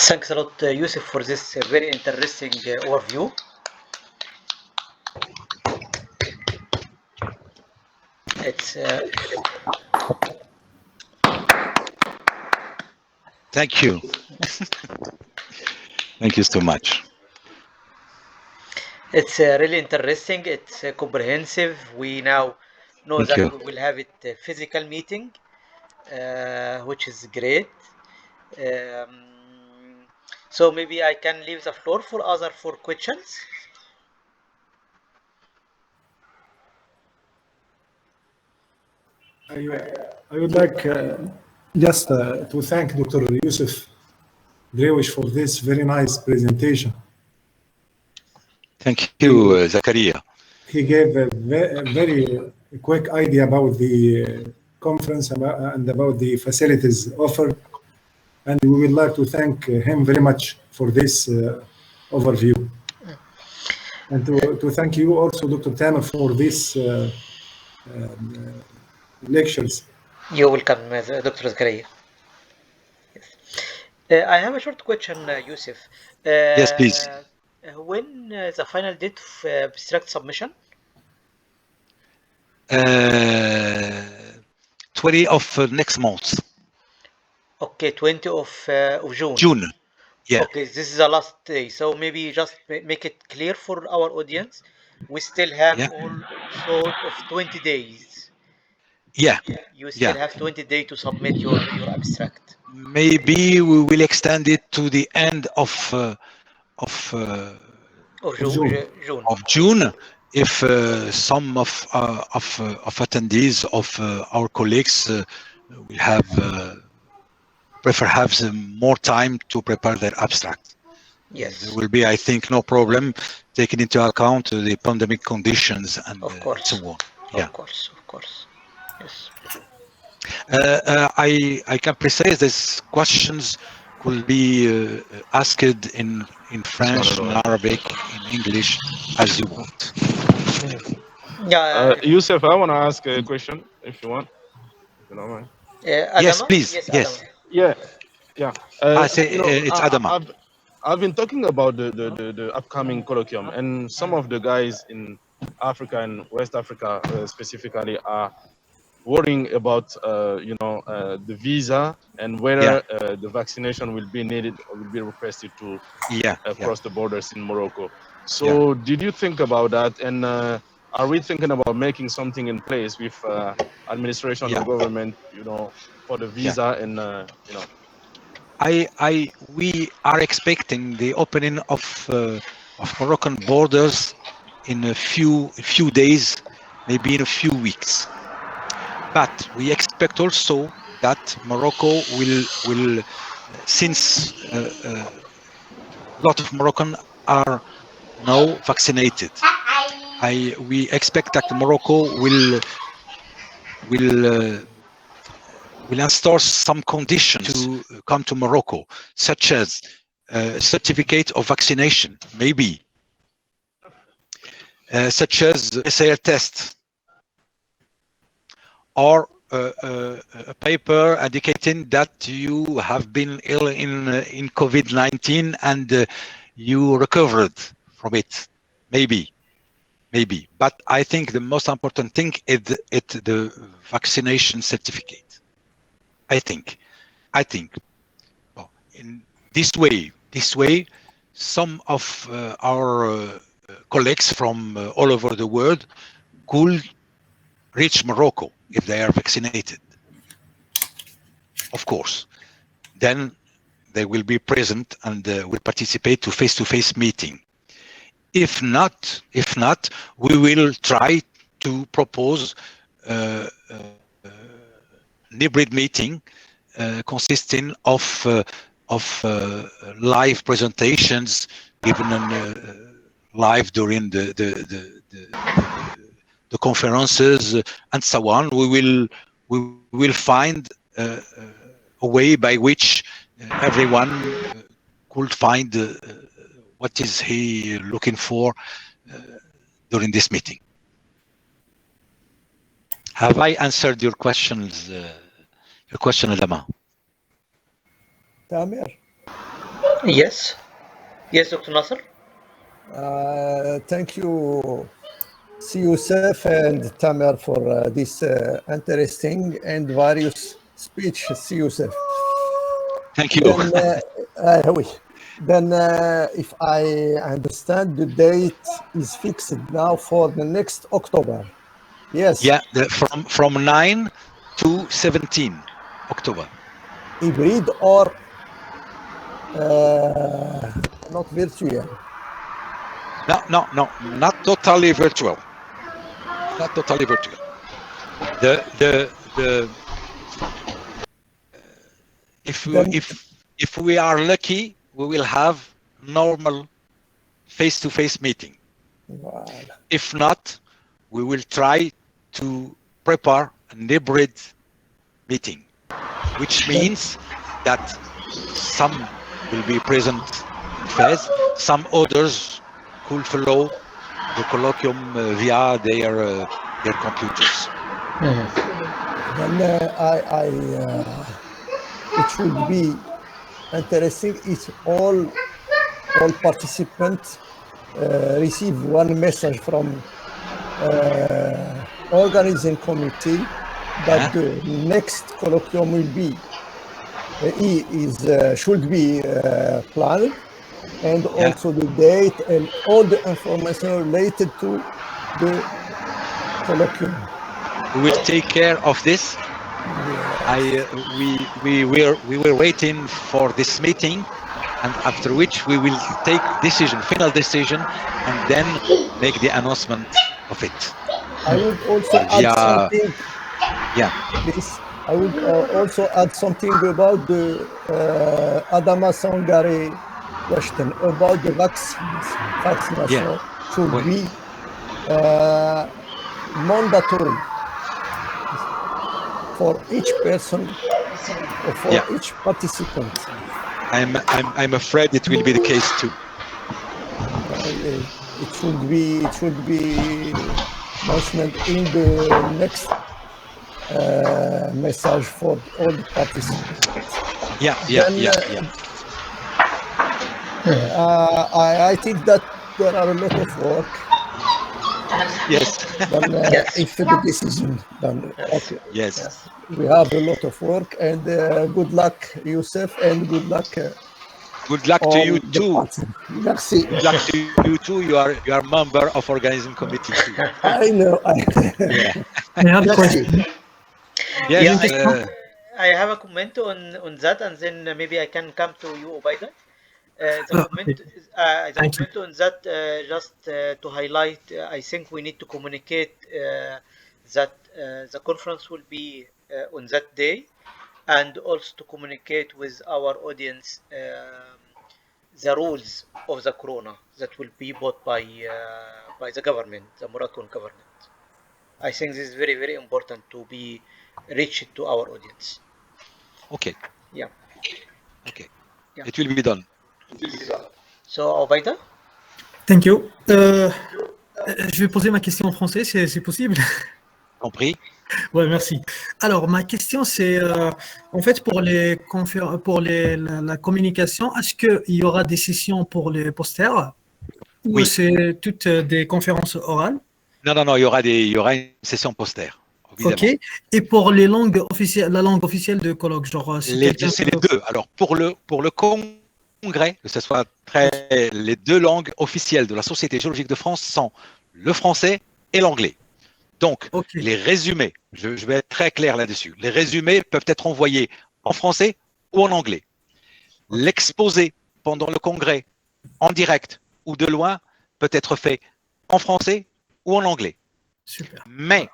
Thanks a lot, Yusuf, for this very interesting overview. It's Thank you. Thank you so much. It's really interesting. It's comprehensive. We now know Thank you. we will have it physical meeting, which is great. So maybe I can leave the floor for other 4 questions. I would like just to thank Dr. Yusuf Drewish for this very nice presentation. Thank you, Zakaria. He gave a very quick idea about the conference and about the facilities offered. And we would like to thank him very much for this overview. And to thank you also, Dr. Tamer, for these lectures. You're welcome, Dr. Zakaria. I have a short question, Yusuf. Yes, please. When the final date of abstract submission? 20 of next month. Okay, 20 of June. June. Yeah. Okay, this is the last day. So maybe just make it clear for our audience. We still have all sort of 20 days. Yeah. You still have 20 days to submit your abstract. Maybe we will extend it to the end of Or June. June. of June, if some of attendees of our colleagues will have some more time to prepare their abstract. Yes. There will be, I think, no problem taking into account the pandemic conditions and Of course. so on. Yeah. Of course. Yes. I can precise these questions could be asked in French, in Arabic, in English, as you want. Yeah. Yusuf, I want to ask a question, if you want. If you don't mind. Yes, Adama? please. Yes, Yes. Adama. Yeah. It's Adama. I've been talking about the upcoming colloquium, and some of the guys in Africa and West Africa specifically are worrying about the visa and whether the vaccination will be needed or will be requested to cross the borders in Morocco. So did you think about that? And are we thinking about making something in place with administration or government, for the visa and we are expecting the opening of Moroccan borders in a few days, maybe in a few weeks. But we expect also that Morocco will since a lot of Moroccans are now vaccinated. We expect that Morocco will install some conditions to come to Morocco, such as certificate of vaccination, maybe, such as PCR test, or a paper indicating that you have been ill in COVID-19 and you recovered from it, maybe. But I think the most important thing is the vaccination certificate. I think. Well, in this way, some of our colleagues from all over the world could reach Morocco if they are vaccinated. Of course, then they will be present and will participate to face-to-face meeting. If not, we will try to propose a hybrid meeting consisting of live presentations given live during the conferences and so on. We will find a way by which everyone could find what is he looking for during this meeting. Have I answered your questions? Your question, Adama? Tamer? Yes, Dr. Nasser. Thank you, Yusuf and Tamer, for this interesting and various speech, Yusuf. Thank you. Then, if I understand, the date is fixed now for the next October. Yes. Yeah, from 9 to 17 October. Hybrid or not virtual? No, not totally virtual. Not totally virtual. If we are lucky, we will have normal face-to-face meeting. Wow. If not, we will try to prepare a hybrid meeting, which means that some will be present in phase, some others could follow the colloquium via their computers. Then it would be interesting if all participants receive one message from organizing committee that the next colloquium will be should be planned, and also the date and all the information related to the colloquium. We will take care of this. We were waiting for this meeting and after which we will take final decision, and then make the announcement of it. I would also add Via, something. yeah, Please, I would also add something about the Adama Sangare question about the vaccination should Oui. be mandatory for each person or for each participant. I'm afraid it will be the case too. It should be mentioned in the next message for all the participants. I think that there are a lot of work. Yes. If the decision done. Okay. Yes. We have a lot of work, and good luck, Youssef, and good luck. Good luck to you too. Merci. Good luck to you too. You are member of organizing committee too. I know. I have a question. Yes. I have a comment on that, and then maybe I can come to you, Obaida. The comment on that, just to highlight, I think we need to communicate that the conference will be on that day, and also to communicate with our audience the rules of the corona that will be bought by the government, the Moroccan government. I think this is very, very important to be reached to our audience. Okay. Yeah. Okay. Yeah. It will be done. So, Obaida? Thank you. Je vais poser ma question en français, c'est possible? Compris. Ouais, merci. Alors, ma question, c'est en fait pour la communication, est-ce qu'il y aura des sessions pour les posters ou c'est toutes des conférences orales? Non, il y aura une session poster. Évidemment. Ok. Et pour les langues officielles, la langue officielle de colloque, genre c'est les deux. Alors pour le congrès, que ce soit les deux langues officielles de la Société géologique de France sont le français et l'anglais. Donc les résumés, je vais être très clair là-dessus. Les résumés peuvent être envoyés en français ou en anglais. L'exposé pendant le congrès, en direct ou de loin, peut être fait en français ou en anglais. Super. Mais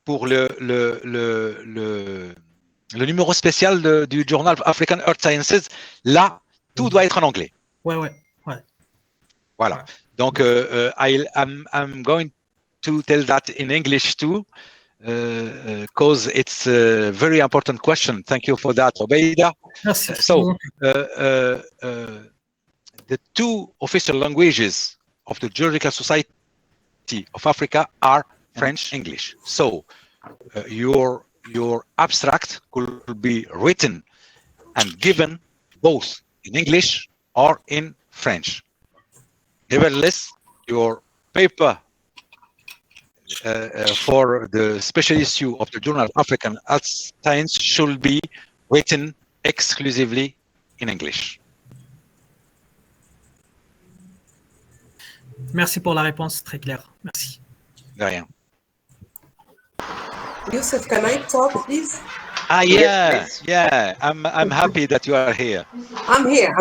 pour le numéro spécial du journal African Earth Sciences, là, tout doit être en anglais. Ouais. Voilà. Donc, I'm going to tell that in English too, because it's a very important question. Thank you for that, Obeida. So, the two official languages of the Geological Society of Africa are French and English. So your abstract could be written and given both in English or in French. Nevertheless, your paper for the special issue of the Journal of African Earth Science should be written exclusively in English. Merci pour la réponse très claire. Merci. De rien. Youssef, can I talk, please? Yes. I'm happy that you are here. I'm here.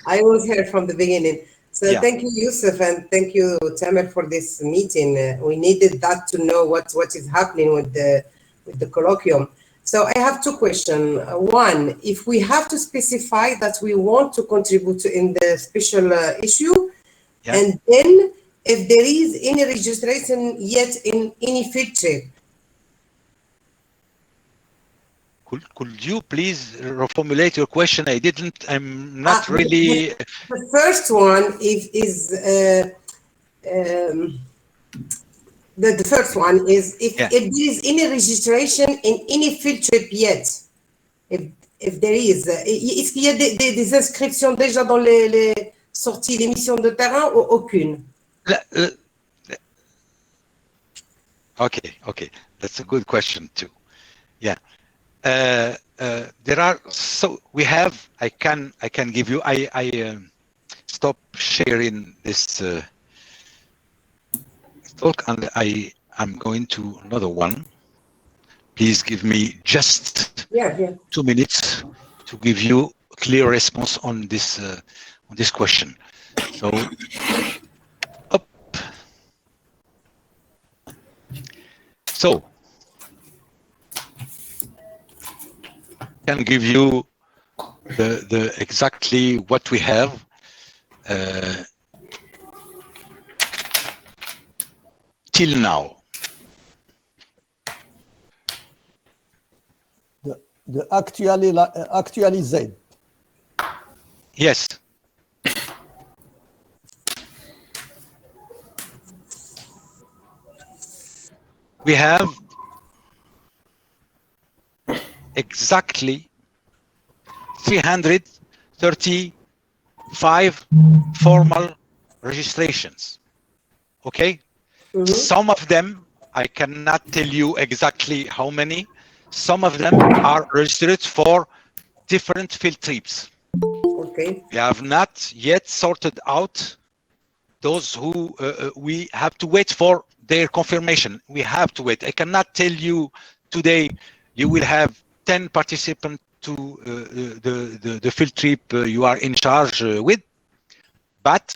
I was here from the beginning. So thank you, Youssef, and thank you, Tamer, for this meeting. We needed that to know what is happening with the colloquium. So I have two questions. One, if we have to specify that we want to contribute in the special issue, and then if there is any registration yet in any field trip. Could you please reformulate your question? I'm not really. The first one the first one is if there is any registration in any field trip yet. If there is, est-ce qu'il y a des inscriptions déjà dans les sorties, les missions de terrain ou aucune? Okay, that's a good question too. Yeah. There are, so we have, I can give you, I stop sharing this talk and I'm going to another one. Please give me just 2 minutes to give you a clear response on this question. So, up. So, can give you the exactly what we have. Till now. The actualisé. Yes. We have exactly 335 formal registrations. Okay? Some of them, I cannot tell you exactly how many. Some of them are registered for different field trips. Okay. We have not yet sorted out those who we have to wait for their confirmation. We have to wait. I cannot tell you today you will have 10 participants to the field trip you are in charge with, but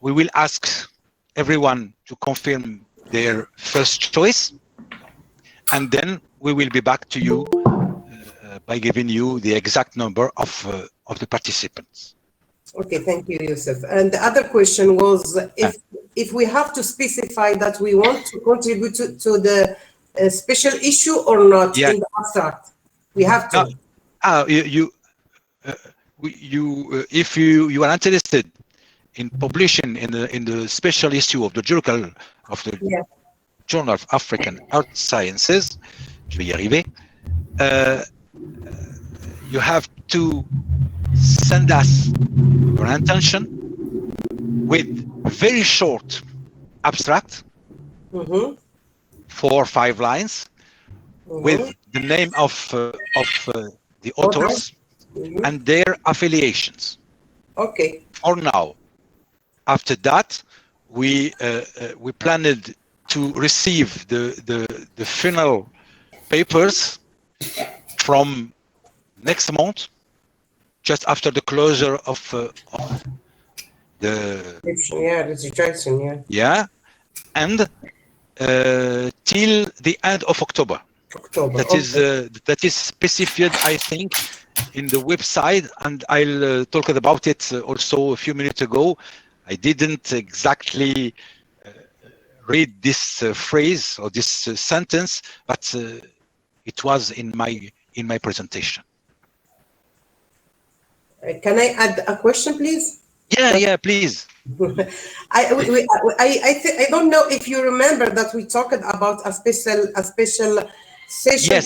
we will ask everyone to confirm their first choice, and then we will be back to you by giving you the exact number of the participants. Okay, thank you, Yusuf. And the other question was if we have to specify that we want to contribute to the special issue or not in the abstract. We have to. If you are interested in publishing in the special issue of the Journal of African Earth Sciences, je vais y arriver. You have to send us your intention with very short abstract, 4 or 5 lines, with the name of the authors and their affiliations. Okay. For now. After that, we planned to receive the final papers from next month, just after the closure of the registration. Yeah, and till the end of October. That is specified, I think, in the website, and I'll talk about it also a few minutes ago. I didn't exactly read this phrase or this sentence, but it was in my presentation. Can I add a question, please? Yeah, please. I don't know if you remember that we talked about a special session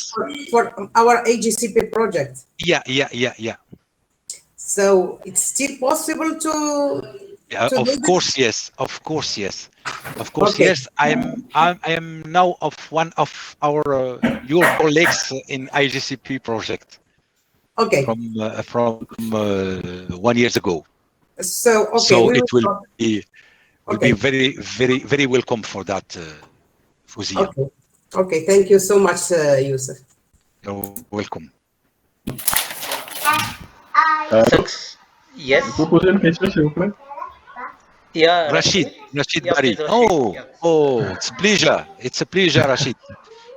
for our AGCP project. Yeah. So it's still possible to. Of course, yes. I am now one of your colleagues in IGCP project. Okay. From 1 year ago. So it will be very, very, very welcome for that, Fouzia. Okay. Thank you so much, Yusuf. You're welcome. Yes. Vous poser une question, s'il vous plaît? Yeah, Rashid Bari. It's a pleasure. It's a pleasure, Rashid.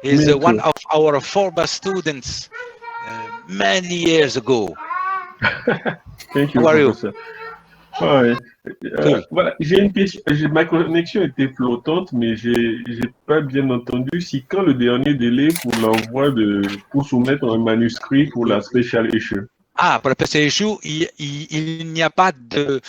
He's one of our former students many years ago. Thank you, How are professor. Voilà, j'ai une question. Ma connexion était flottante, mais j'ai pas bien entendu si quand le dernier délai pour l'envoi pour soumettre un manuscrit pour la special issue. Pour la special issue, il n'y a pas de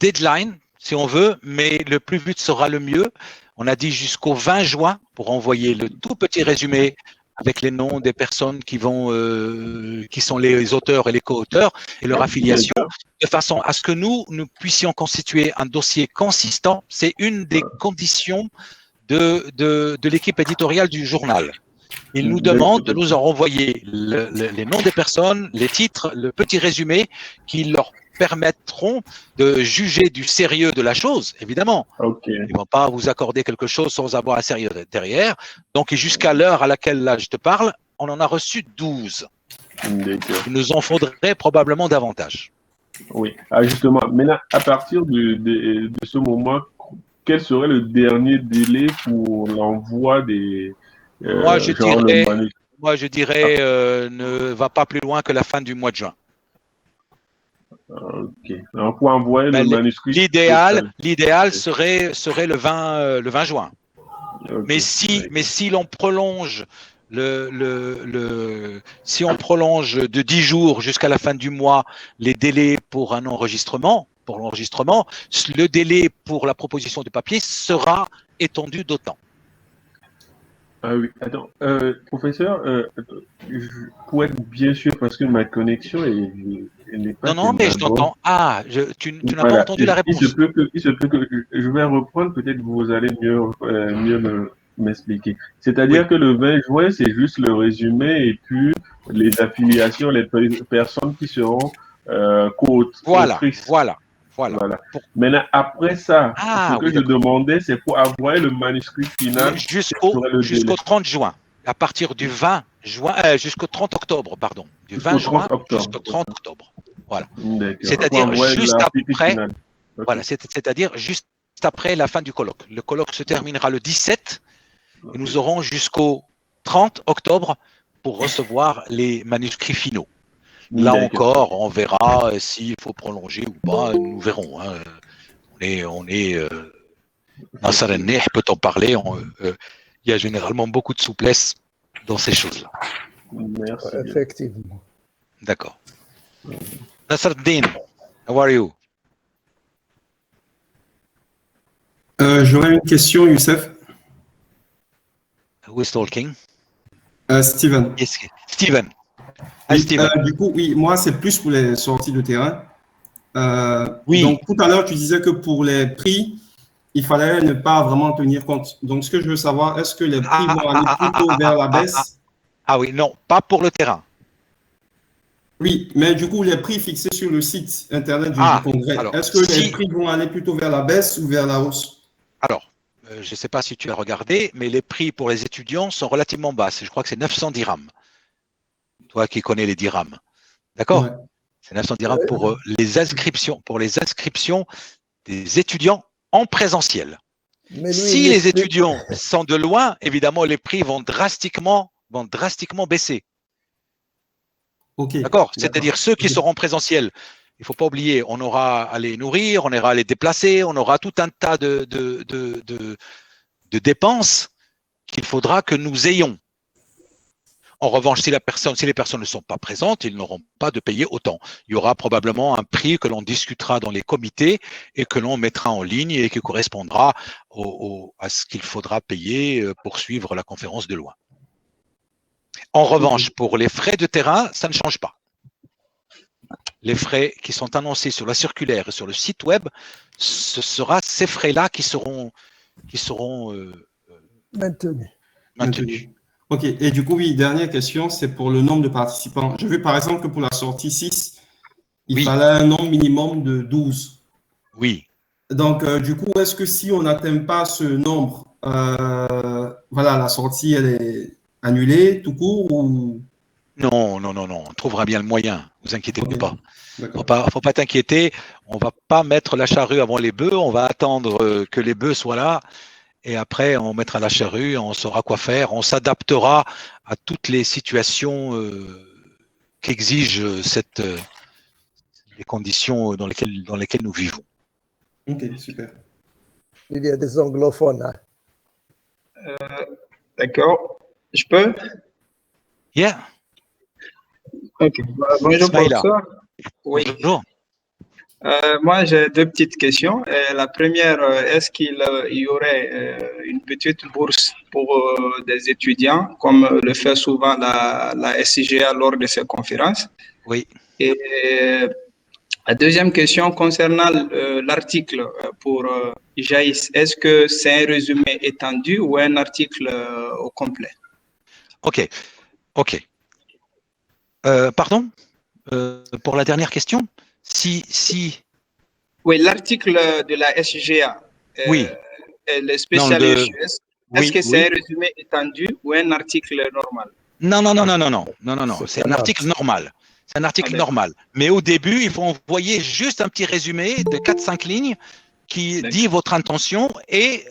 deadline, si on veut, mais le plus vite sera le mieux. On a dit jusqu'au 20 juin pour envoyer le tout petit résumé avec les noms des personnes qui sont les auteurs et les co-auteurs et leur affiliation, de façon à ce que nous puissions constituer un dossier consistant. C'est une des conditions de l'équipe éditoriale du journal. Ils nous demandent de nous en renvoyer les noms des personnes, les titres, le petit résumé qui leur permettront de juger du sérieux de la chose, évidemment. Ils ne vont pas vous accorder quelque chose sans avoir un sérieux derrière. Donc, jusqu'à l'heure à laquelle là, je te parle, on en a reçu 12. D'accord. Il nous en faudrait probablement davantage. Oui. Ah, justement, maintenant, à partir de ce moment, quel serait le dernier délai pour l'envoi des Moi, je genre le dirais, manuscrit? ne va pas plus loin que la fin du mois de juin. Ok. Alors, pour envoyer Mais le manuscrit. l'idéal serait le 20 juin. Okay. Mais si l'on prolonge si on prolonge de 10 jours jusqu'à la fin du mois les délais pour un enregistrement, le délai pour la proposition de papier sera étendu d'autant. Ah oui, attends, professeur, pour être bien sûr, parce que ma connexion n'est pas Non, mais je tellement bonne. t'entends. Ah, tu n'as pas Voilà. entendu la réponse. Il se peut que je vais reprendre, peut-être vous allez mieux m'expliquer. C'est-à-dire que le 20 juin, c'est juste le résumé et puis les affiliations, les personnes qui seront co-autrices. Voilà. Maintenant, après ça, ce que je d'accord. demandais, c'est pour avoir le manuscrit final. Jusqu'au 30 juin. À partir du 20 juin, jusqu'au 30 octobre, pardon. Du 20 juin jusqu'au 30 octobre. Voilà. C'est-à-dire juste après. Okay. Voilà, c'est-à-dire juste après la fin du colloque. Le colloque se terminera le 17 et nous aurons jusqu'au 30 octobre pour recevoir les manuscrits finaux. Là encore, on verra s'il faut prolonger ou pas, nous verrons. Hein. On est Nasser Enneh peut en parler. Il y a généralement beaucoup de souplesse dans ces choses-là. Merci. Effectivement. D'accord. Nasser Din, how are you? J'aurais une question, Youssef. Who is talking? Steven. Yes, Steven. Oui, Steven. du coup, oui, moi, c'est plus pour les sorties de terrain. Oui. Donc, tout à l'heure, tu disais que pour les prix, il fallait ne pas vraiment tenir compte. Donc, ce que je veux savoir, est-ce que les prix vont aller plutôt vers la baisse? Ah oui, non, pas pour le terrain. Oui, mais du coup, les prix fixés sur le site internet du congrès, est-ce que les prix vont aller plutôt vers la baisse ou vers la hausse? Alors, je ne sais pas si tu as regardé, mais les prix pour les étudiants sont relativement bas. Je crois que c'est 900 dirhams. Toi qui connais les dirhams. D'accord? Ouais. C'est 900 dirhams pour les inscriptions des étudiants en présentiel. Mais si les étudiants sont de loin, évidemment, les prix vont drastiquement baisser. Okay. D'accord? C'est-à-dire ceux qui seront présentiels, il ne faut pas oublier, on aura à les nourrir, on aura à les déplacer, on aura tout un tas de dépenses qu'il faudra que nous ayons. En revanche, si les personnes ne sont pas présentes, ils n'auront pas de payer autant. Il y aura probablement un prix que l'on discutera dans les comités et que l'on mettra en ligne et qui correspondra à ce qu'il faudra payer pour suivre la conférence de loi. En revanche, pour les frais de terrain, ça ne change pas. Les frais qui sont annoncés sur la circulaire et sur le site web, ce sera ces frais-là qui seront maintenus. Ok, et du coup, oui, dernière question, c'est pour le nombre de participants. Je veux par exemple que pour la sortie 6, il fallait un nombre minimum de 12. Oui. Donc, du coup, est-ce que si on n'atteint pas ce nombre, voilà, la sortie, elle est annulée tout court ou... Non, on trouvera bien le moyen, ne vous inquiétez pas. Faut pas t'inquiéter, on va pas mettre la charrue avant les bœufs, on va attendre que les bœufs soient là. Et après, on mettra la charrue, on saura quoi faire, on s'adaptera à toutes les situations qu'exigent les conditions dans lesquelles nous vivons. Ok, super. Il y a des anglophones. Hein. D'accord. Je peux? Yeah. Ok. Bonjour, professeur. Oui. Bonjour. Moi, j'ai deux petites questions. La première, est-ce qu'il y aurait une petite bourse pour des étudiants, comme le fait souvent la SIGA lors de ses conférences? Oui. Et la deuxième question concernant l'article pour JAIS, est-ce que c'est un résumé étendu ou un article au complet? Ok. Pardon? Pour la dernière question? Oui, l'article de la SGA, oui. Le spécial issues, est-ce que c'est un résumé étendu ou un article normal? Non, non, non, non, non, non, non, non, non. C'est un article normal. C'est un article normal. Mais au début, il faut envoyer juste un petit résumé de 4-5 lignes qui dit votre intention et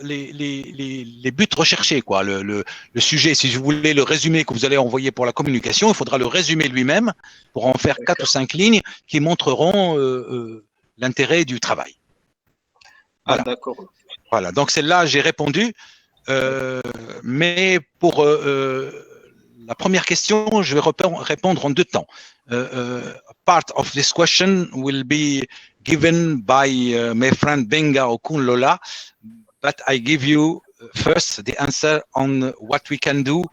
les buts recherchés, quoi. Le sujet, si vous voulez le résumé que vous allez envoyer pour la communication, il faudra le résumer lui-même pour en faire 4 ou 5 lignes qui montreront l'intérêt du travail. Voilà. Ah, d'accord. Voilà. Donc celle-là, j'ai répondu. Mais pour la première question, je vais répondre en 2 temps. Part of this question will be given by my friend Benga Okunlola, but I give you first the answer on what we can do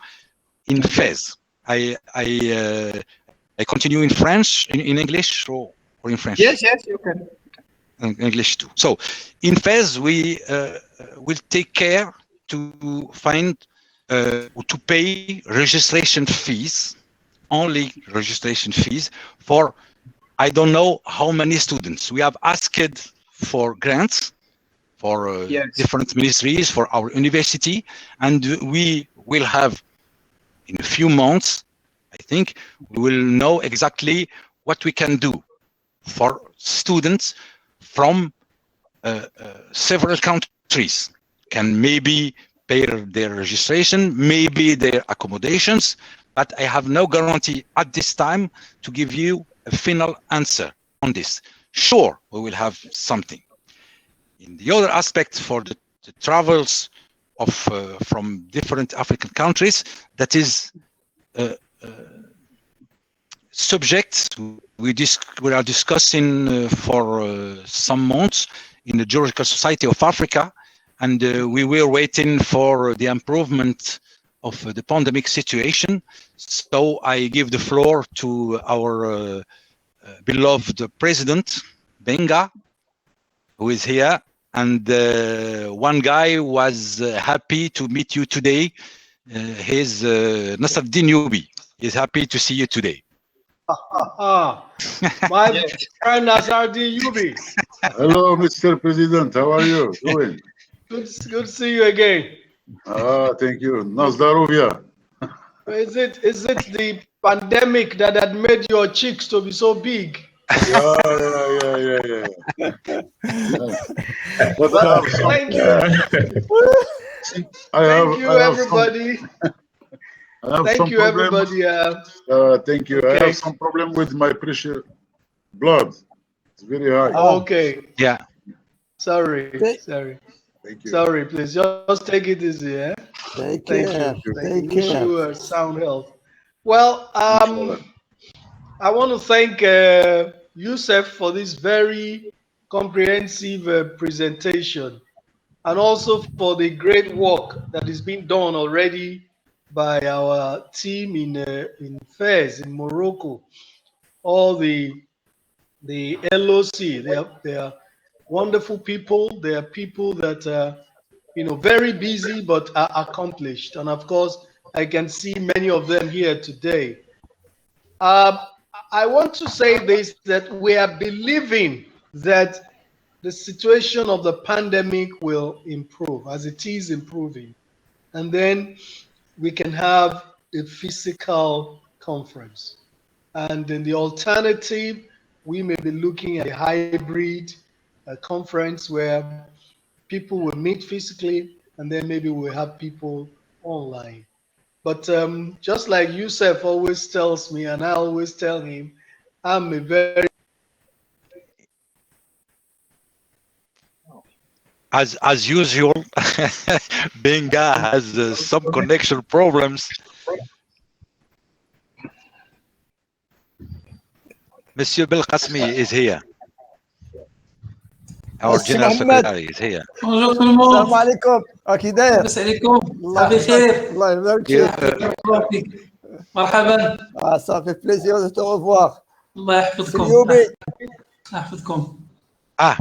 in Fez. I continue in French, in English, or in French? Yes, yes, you can. In English too. So in Fez, we will take care to find to pay registration fees, only registration fees for I don't know how many students. We have asked for grants for different ministries for our university, and we will have in a few months, I think, we will know exactly what we can do for students from several countries. Can maybe pay their registration, maybe their accommodations, but I have no guarantee at this time to give you a final answer on this. Sure, we will have something. In the other aspect for the travels of from different African countries, that is subject we are discussing for some months in the Geological Society of Africa, and we were waiting for the improvement of the pandemic situation. So I give the floor to our beloved president, Benga, who is here. And one guy was happy to meet you today. He's Nasruddin Yubi. He's happy to see you today. My friend Nasruddin Yubi. Hello, Mr. President. How are you doing? Good to see you again. Thank you. Nazdarovia. Is it the pandemic that had made your cheeks to be so big? Yeah. But well, thank you. Thank you, everybody. Thank you, everybody. Thank you. Okay. I have some problem with my pressure, blood. It's very high. Okay. Yeah. Sorry. Thank you. Sorry, please. Just take it easy. Eh? Thank you. Thank you. Wish you sound health. Well, I want to thank Youssef for this very comprehensive presentation, and also for the great work that is being done already by our team in Fez, in Morocco. All the LOC, they are wonderful people. They are people that are, very busy but are accomplished. And of course, I can see many of them here today. I want to say this, that we are believing that the situation of the pandemic will improve as it is improving. And then we can have a physical conference. And in the alternative, we may be looking at a hybrid conference where people will meet physically, and then maybe we'll have people online. But just like Youssef always tells me, and I always tell him, I'm a very... As usual, Benga has some connection problems. Monsieur Belkacmi is here. Our General Secretary is here. Bonjour tout le monde. Salam alaikum. Akider. Assalamualaikum. Allah yabarak fik. مرحبا. Ça fait plaisir de te revoir. الله يحفظكم. Yubi. الله يحفظكم.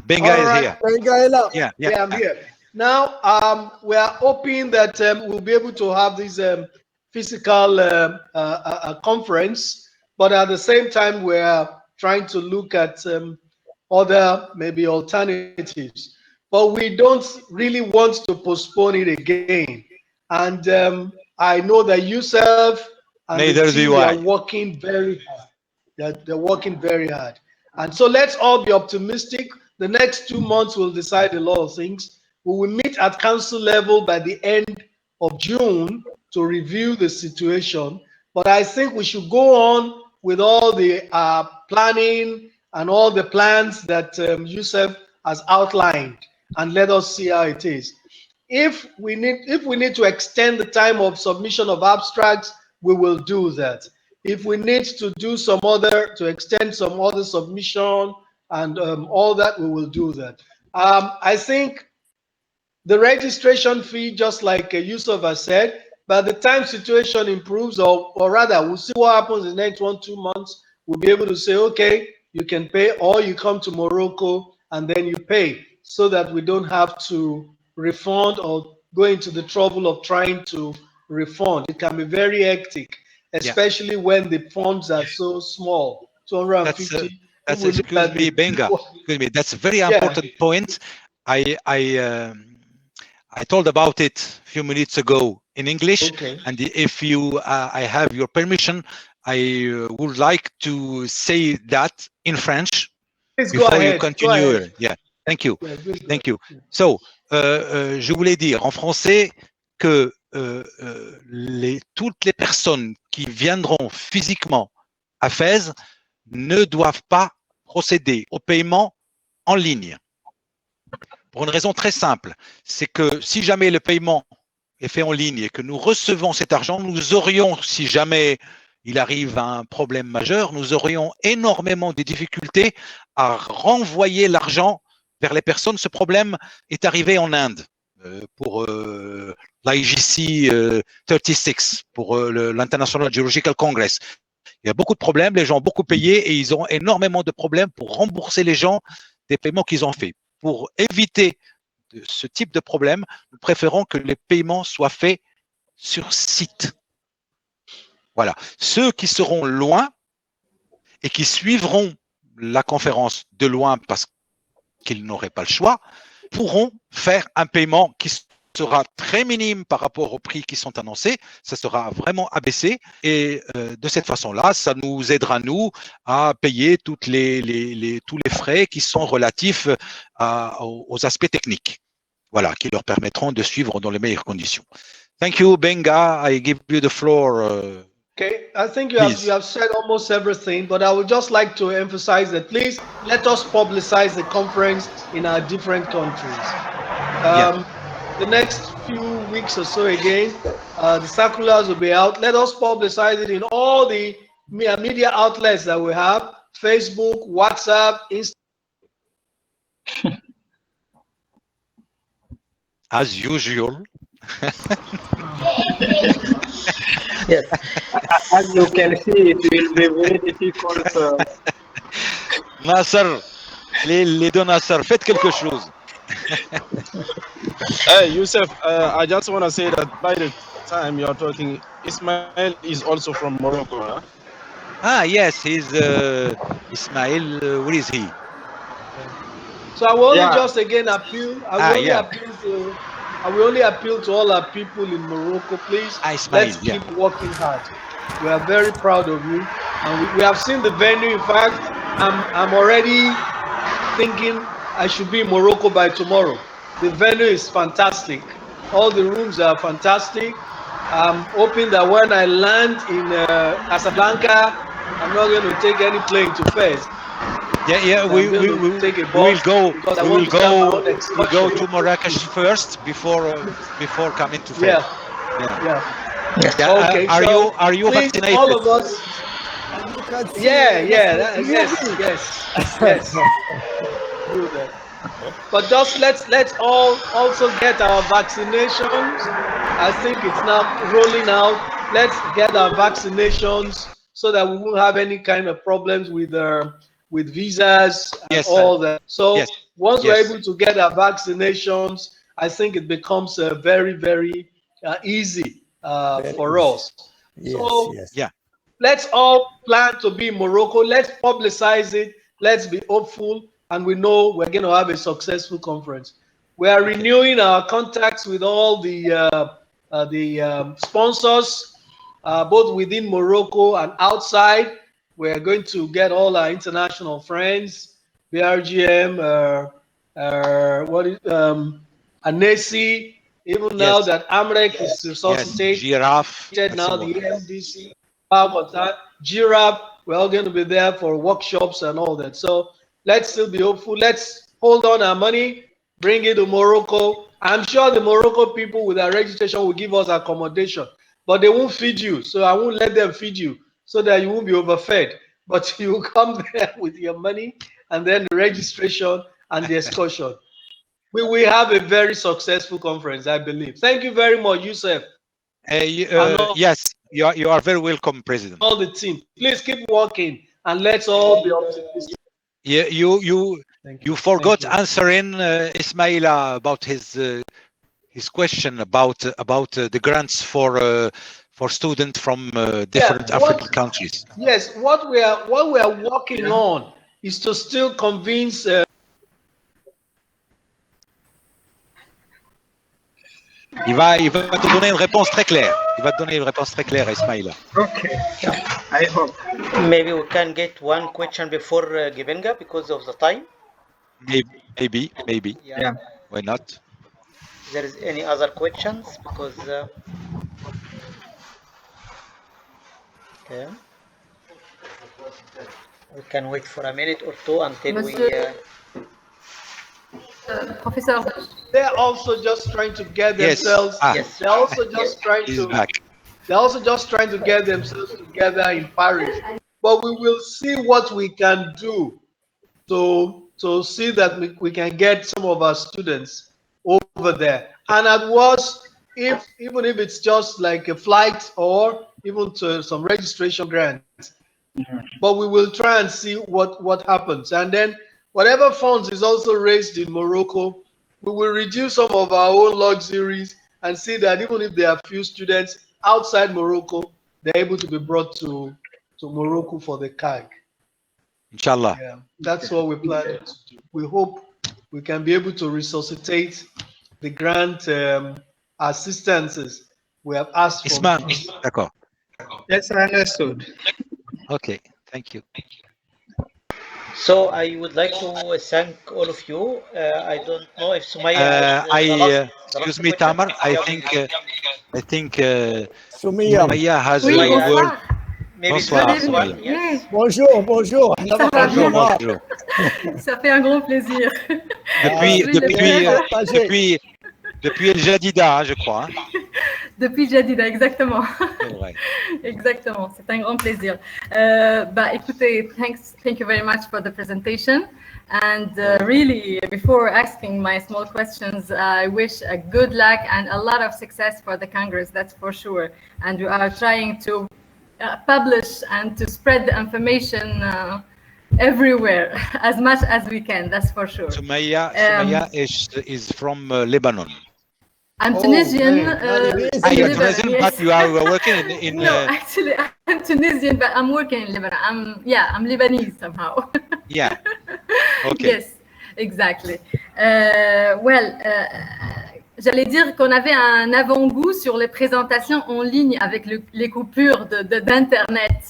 Benga is here. Benga is here. Yeah, I'm here. Now, we are hoping that we'll be able to have this physical conference, but at the same time, we are trying to look at other maybe alternatives. But we don't really want to postpone it again. And I know that Yusuf and the Neither team, do they I. are working very hard. They're working very hard. And so let's all be optimistic. The next 2 months will decide a lot of things. We will meet at council level by the end of June to review the situation. But I think we should go on with all the planning and all the plans that Yusuf has outlined, and let us see how it is. If we need to extend the time of submission of abstracts, we will do that. If we need to do to extend some other submission and all that, we will do that. I think the registration fee, just like Yusuf has said, by the time situation improves, or rather, we'll see what happens in the next 1-2 months, we'll be able to say, okay, you can pay, or you come to Morocco and then you pay, so that we don't have to refund or go into the trouble of trying to refund. It can be very hectic, especially when the funds are so small, 250. Excuse me, Benga. Excuse me. That's a very important point. I told about it a few minutes ago in English, and if I have your permission, I would like to say that in French. Please before go ahead. you continue. Yeah, thank you. Thank you. So, je voulais dire en français que toutes les personnes qui viendront physiquement à Fès ne doivent pas procéder au paiement en ligne. Pour une raison très simple, c'est que si jamais le paiement est fait en ligne et que nous recevons cet argent, nous aurions, si jamais il arrive un problème majeur, nous aurions énormément de difficultés à renvoyer l'argent vers les personnes. Ce problème est arrivé en Inde pour l'IGC 36, pour l'International Geological Congress. Il y a beaucoup de problèmes, les gens ont beaucoup payé et ils ont énormément de problèmes pour rembourser les gens des paiements qu'ils ont faits. Pour éviter ce type de problème, nous préférons que les paiements soient faits sur site. Voilà. Ceux qui seront loin et qui suivront la conférence de loin parce qu'ils n'auraient pas le choix, pourront faire un paiement qui sera très minime par rapport aux prix qui sont annoncés. Ça sera vraiment abaissé et de cette façon-là, ça nous aidera, nous, à payer tous les frais qui sont relatifs aux aspects techniques. Voilà, qui leur permettront de suivre dans les meilleures conditions. Thank you, Benga. I give you the floor. Okay, I think you have said almost everything, but I would just like to emphasize that please let us publicize the conference in our different countries. The next few weeks or so again, the circulars will be out. Let us publicize it in all the media outlets that we have: Facebook, WhatsApp, Instagram. As usual. Yes. As you can see, it will be very difficult. Nasser, les deux Nasser, faites quelque chose. Hey, Yusuf, I just want to say that by the time you're talking, Ismail is also from Morocco, huh? Ah, yes, he's Ismail. Where is he? So I will only just again appeal. I will only appeal to all our people in Morocco, please. Let's keep working hard. We are very proud of you, and we have seen the venue. In fact, I'm already thinking I should be in Morocco by tomorrow. The venue is fantastic. All the rooms are fantastic. I'm hoping that when I land in Casablanca, I'm not going to take any plane to Fez. We will go to Marrakesh first before coming to Fez. Okay. Are you please, vaccinated? all of us. Yes. Do that. But just let's all also get our vaccinations. I think it's now rolling out. Let's get our vaccinations so that we won't have any kind of problems with visas and all that. So once we're able to get our vaccinations, I think it becomes very, very easy for us. Let's all plan to be in Morocco. Let's publicize it. Let's be hopeful. And we know we're going to have a successful conference. We are renewing our contacts with all the sponsors, both within Morocco and outside. We're going to get all our international friends, BRGM, Anesi, even now that AMREC is resuscitated, Giraffe, now the MDC, Giraffe, we're all going to be there for workshops and all that. So let's still be hopeful. Let's hold on our money, bring it to Morocco. I'm sure the Morocco people with our registration will give us accommodation, but they won't feed you. So I won't let them feed you so that you won't be overfed. But you come there with your money and then the registration and the excursion. We will have a very successful conference, I believe. Thank you very much, Yusuf. Yes, you are very welcome, President. All the team, please keep working and let's all be optimistic. Yeah, you forgot answering Ismaila about his question about the grants for students from different African countries. Yes, what we are working on is to still convince. Il va te donner une réponse très claire. Il va te donner une réponse très claire, Ismaila. Okay, I hope. Maybe we can get one question before Gibenga because of the time. Maybe. Yeah. Why not? There is any other questions? Because okay. We can wait for a minute or two until we. Professor. They're also just trying to get themselves. Yes. They're also just trying to. Back. They're also just trying to get themselves together in Paris. But we will see what we can do to see that we can get some of our students over there. And at worst, even if it's just like a flight or even to some registration grants. But we will try and see what happens. And then whatever funds is also raised in Morocco, we will reduce some of our own luxuries and see that even if there are few students outside Morocco, they're able to be brought to Morocco for the CAG. Inshallah. Yeah, that's what we plan to do. We hope we can be able to resuscitate the grant assistances we have asked for. D'accord. Yes, I understood. Okay, thank you. So I would like to thank all of you. I don't know if Sumaya. Excuse me, Tamar. I think Sumaya has Oui, a word. Maybe Bonsoir, Sumaya. Yes. Bonjour. Bonjour. Ça fait un grand plaisir. Depuis El Jadida, je crois. Hein. Depuis Jadida, exactement. Ouais. Exactement, c'est un grand plaisir. Écoutez, thank you very much for the presentation. And really, before asking my small questions, I wish a good luck and a lot of success for the Congress, that's for sure. And we are trying to publish and to spread the information everywhere as much as we can, that's for sure. Sumaya is from Lebanon. I'm Tunisian. You're Tunisian, yes. but you are working in. No, actually, I'm Tunisian, but I'm working in Lebanon. I'm Lebanese somehow. Yeah. Okay. Yes, exactly. J'allais dire qu'on avait un avant-goût sur les présentations en ligne avec les coupures d'Internet.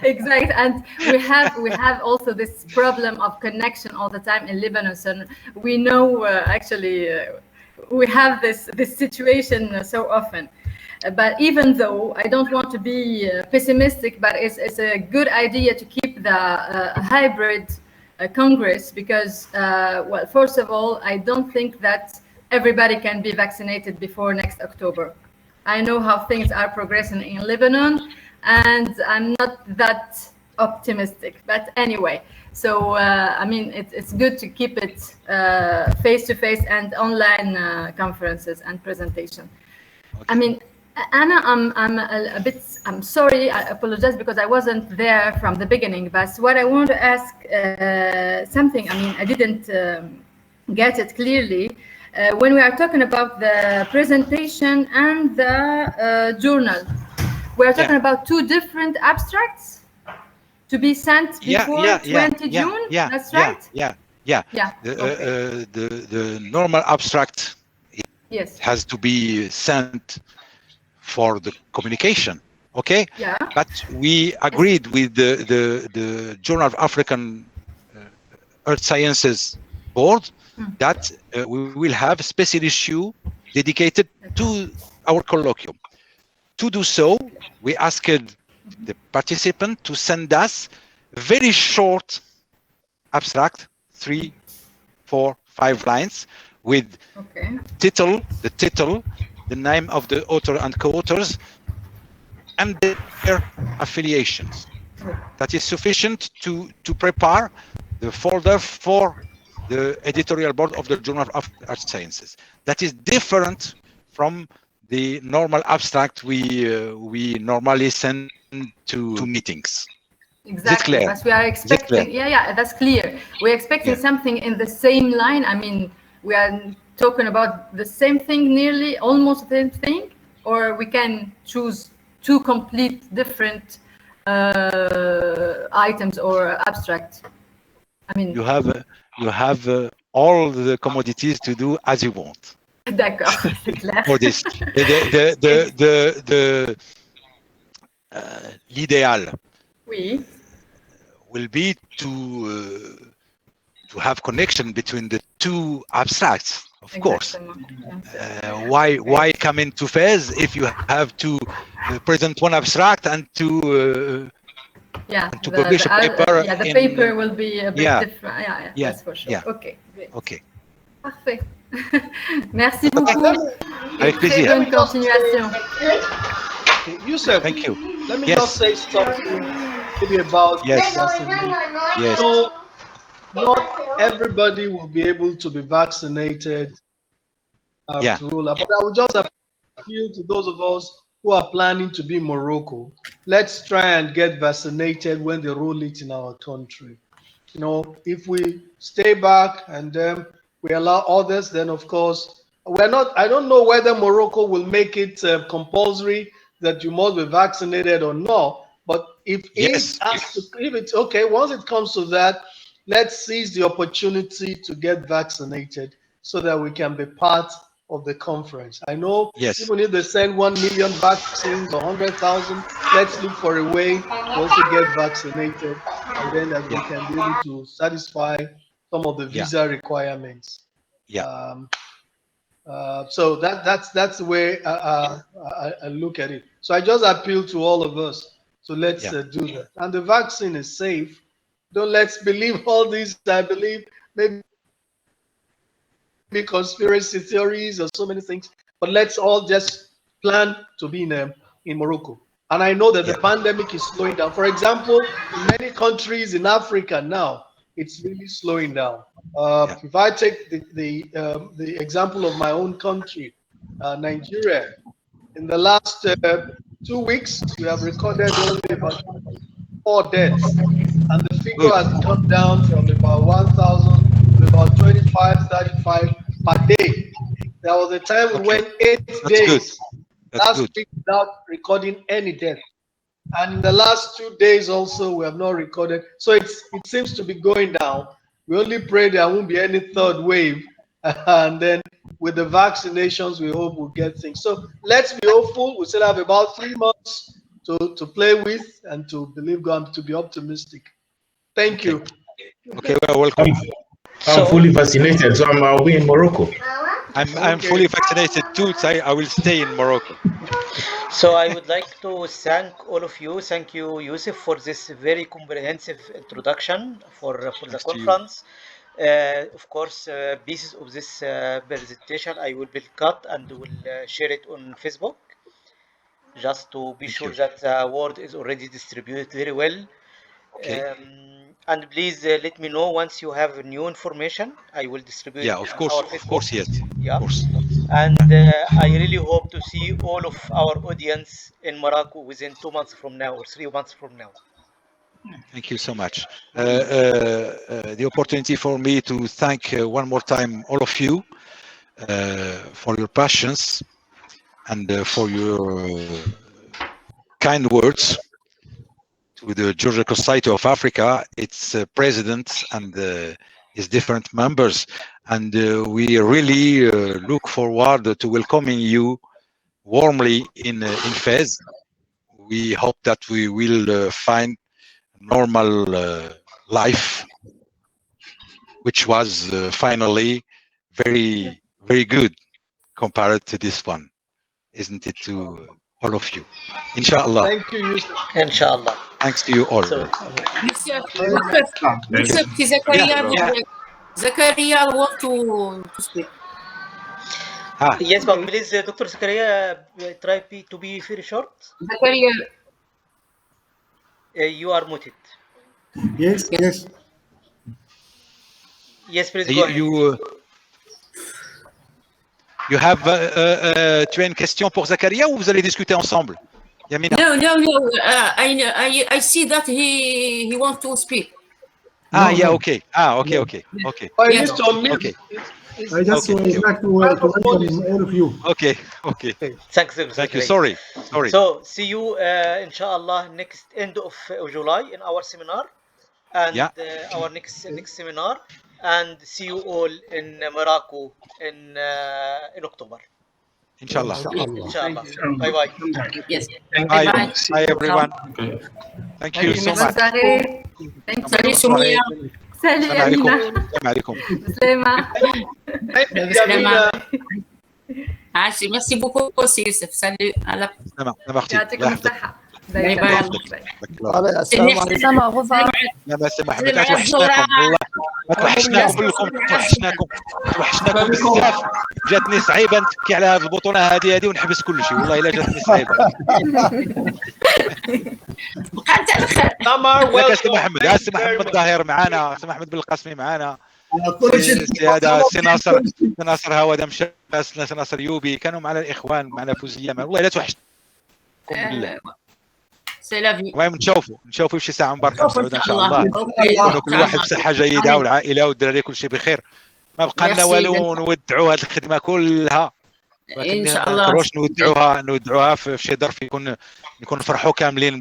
Exact, and we have also this problem of connection all the time in Lebanon. So we know we have this situation so often. But even though I don't want to be pessimistic, but it's a good idea to keep the hybrid Congress because, well, first of all, I don't think that everybody can be vaccinated before next October. I know how things are progressing in Lebanon, and I'm not that optimistic. But anyway, so I mean, it's good to keep it face-to-face and online conferences and presentation. Okay. I mean, Anna, I'm sorry, I apologize because I wasn't there from the beginning, but what I want to ask something, I mean, I didn't get it clearly. When we are talking about the presentation and the journal, we are talking about two different abstracts to be sent before 20 June? That's right? Yeah. The normal abstract Yes. has to be sent for the communication. Okay. Yeah. But we agreed with the Journal of African Earth Sciences Board that we will have a special issue dedicated to our colloquium. To do so, we asked the participant to send us a very short abstract, 3, 4, 5 lines with the title, the name of the author and co-authors, and their affiliations. That is sufficient to prepare the folder for the editorial board of the Journal of Earth Sciences. That is different from the normal abstract we normally send to meetings. Exactly, but we are expecting, yeah, that's clear. We're expecting something in the same line. I mean, we are talking about the same thing, nearly, almost the same thing, or we can choose two complete different items or abstract. I mean, you have all the commodities to do as you want. D'accord, c'est clair. For this, l'idéal will be to have connection between the two abstracts, of course. Why come into Fez if you have to present one abstract and to publish a paper? Yeah, the paper will be a bit different. Yeah, that's for sure. Yeah. Okay. Great. Okay. Parfait. Merci beaucoup. Avec plaisir. Bonne continuation. Okay, Youssef, thank you. Let me just say something maybe about vaccination. Yes. So, not everybody will be able to be vaccinated to rule out. But I would just appeal to those of us who are planning to be in Morocco. Let's try and get vaccinated when they roll it in our country. You know, if we stay back and then we allow others, then of course we're not. I don't know whether Morocco will make it compulsory that you must be vaccinated or not. But if it's okay, once it comes to that, let's seize the opportunity to get vaccinated so that we can be part of the conference. I know even if they send 1 million vaccines or 100,000, let's look for a way to also get vaccinated, and then that we can be able to satisfy some of the visa requirements. So that's the way I look at it. So I just appeal to all of us. So let's do that. And the vaccine is safe. Don't let's believe all these. I believe maybe conspiracy theories or so many things. But let's all just plan to be in Morocco. And I know that the pandemic is slowing down. For example, in many countries in Africa now, it's really slowing down. If I take the example of my own country, Nigeria, in the last 2 weeks, we have recorded only about 4 deaths. And the figure has come down from about 1,000 to about 25, 35 per day. There was a time we went 8 days last week without recording any death. And in the last 2 days also, we have not recorded. So it seems to be going down. We only pray there won't be any third wave. And then with the vaccinations, we hope we'll get things. So let's be hopeful. We still have about 3 months to play with and to believe God, to be optimistic. Thank you. Okay, well, welcome. I'm fully vaccinated, so I'll be in Morocco. I'm fully vaccinated too, so I will stay in Morocco. So I would like to thank all of you. Thank you, Youssef, for this very comprehensive introduction for the conference. Of course, pieces of this presentation I will cut and will share it on Facebook, just to be sure that the word is already distributed very well. And please let me know once you have new information. I will distribute it on our Facebook. Of course, yes. Yeah. Of course. And I really hope to see all of our audience in Morocco within 2 months from now or 3 months from now. Thank you so much. The opportunity for me to thank one more time all of you for your patience and for your kind words to the Geological Society of Africa, its president and his different members, and we really look forward to welcoming you warmly in Fez. We hope that we will find normal life, which was finally very good compared to this one, isn't it, to all of you? Inshallah. Thank you, Yusuf. Inshallah. Thanks to you all. Zakaria want to speak. Yes, but please, Dr. Zakaria, try to be very short. Zakaria. You are muted. Yes. Yes, please go ahead. You have tu as une question pour Zakaria ou vous allez discuter ensemble? Yamina? No. I see that he wants to speak. Okay. Okay. Oh, he needs to unmute. Okay. I just would like to welcome all of you. Okay. Thanks. Thank you. Sorry. So see you, inshallah, next end of July in our seminar, and our next seminar, and see you all in Morocco in October. Inshallah. Bye. Yes. Bye everyone. Thank you so much. Salut Soumia. Salut Amina. Salama. Merci beaucoup aussi Youssef. Salut. À la يعطيكم الصحة. باي السلام عليكم. لا سمح ما توحشناكم والله، ما توحشناكم كلكم، توحشناكم بزاف. جاتني صعيبه نتكي على هذه البطوله هذه ونحبس كل شيء، والله الا جاتني صعيبه. سي محمد الظاهر معنا، سي محمد بن القاسمي معنا، هذا سي ناصر هوادة مشى، سي ناصر يوبي، كانوا معنا الاخوان، معنا فوزيه، والله لا توحشتكم بالله. المهم نشوفوا شي ساعه مباركه مسعوده ان شاء الله، يكونوا كل واحد بصحه جيده والعائله والدراري كل شيء بخير. ما بقى لنا والو، نودعوا هذه الخدمه كلها ان شاء الله، نودعوها في شي ظرف يكون نفرحوا كاملين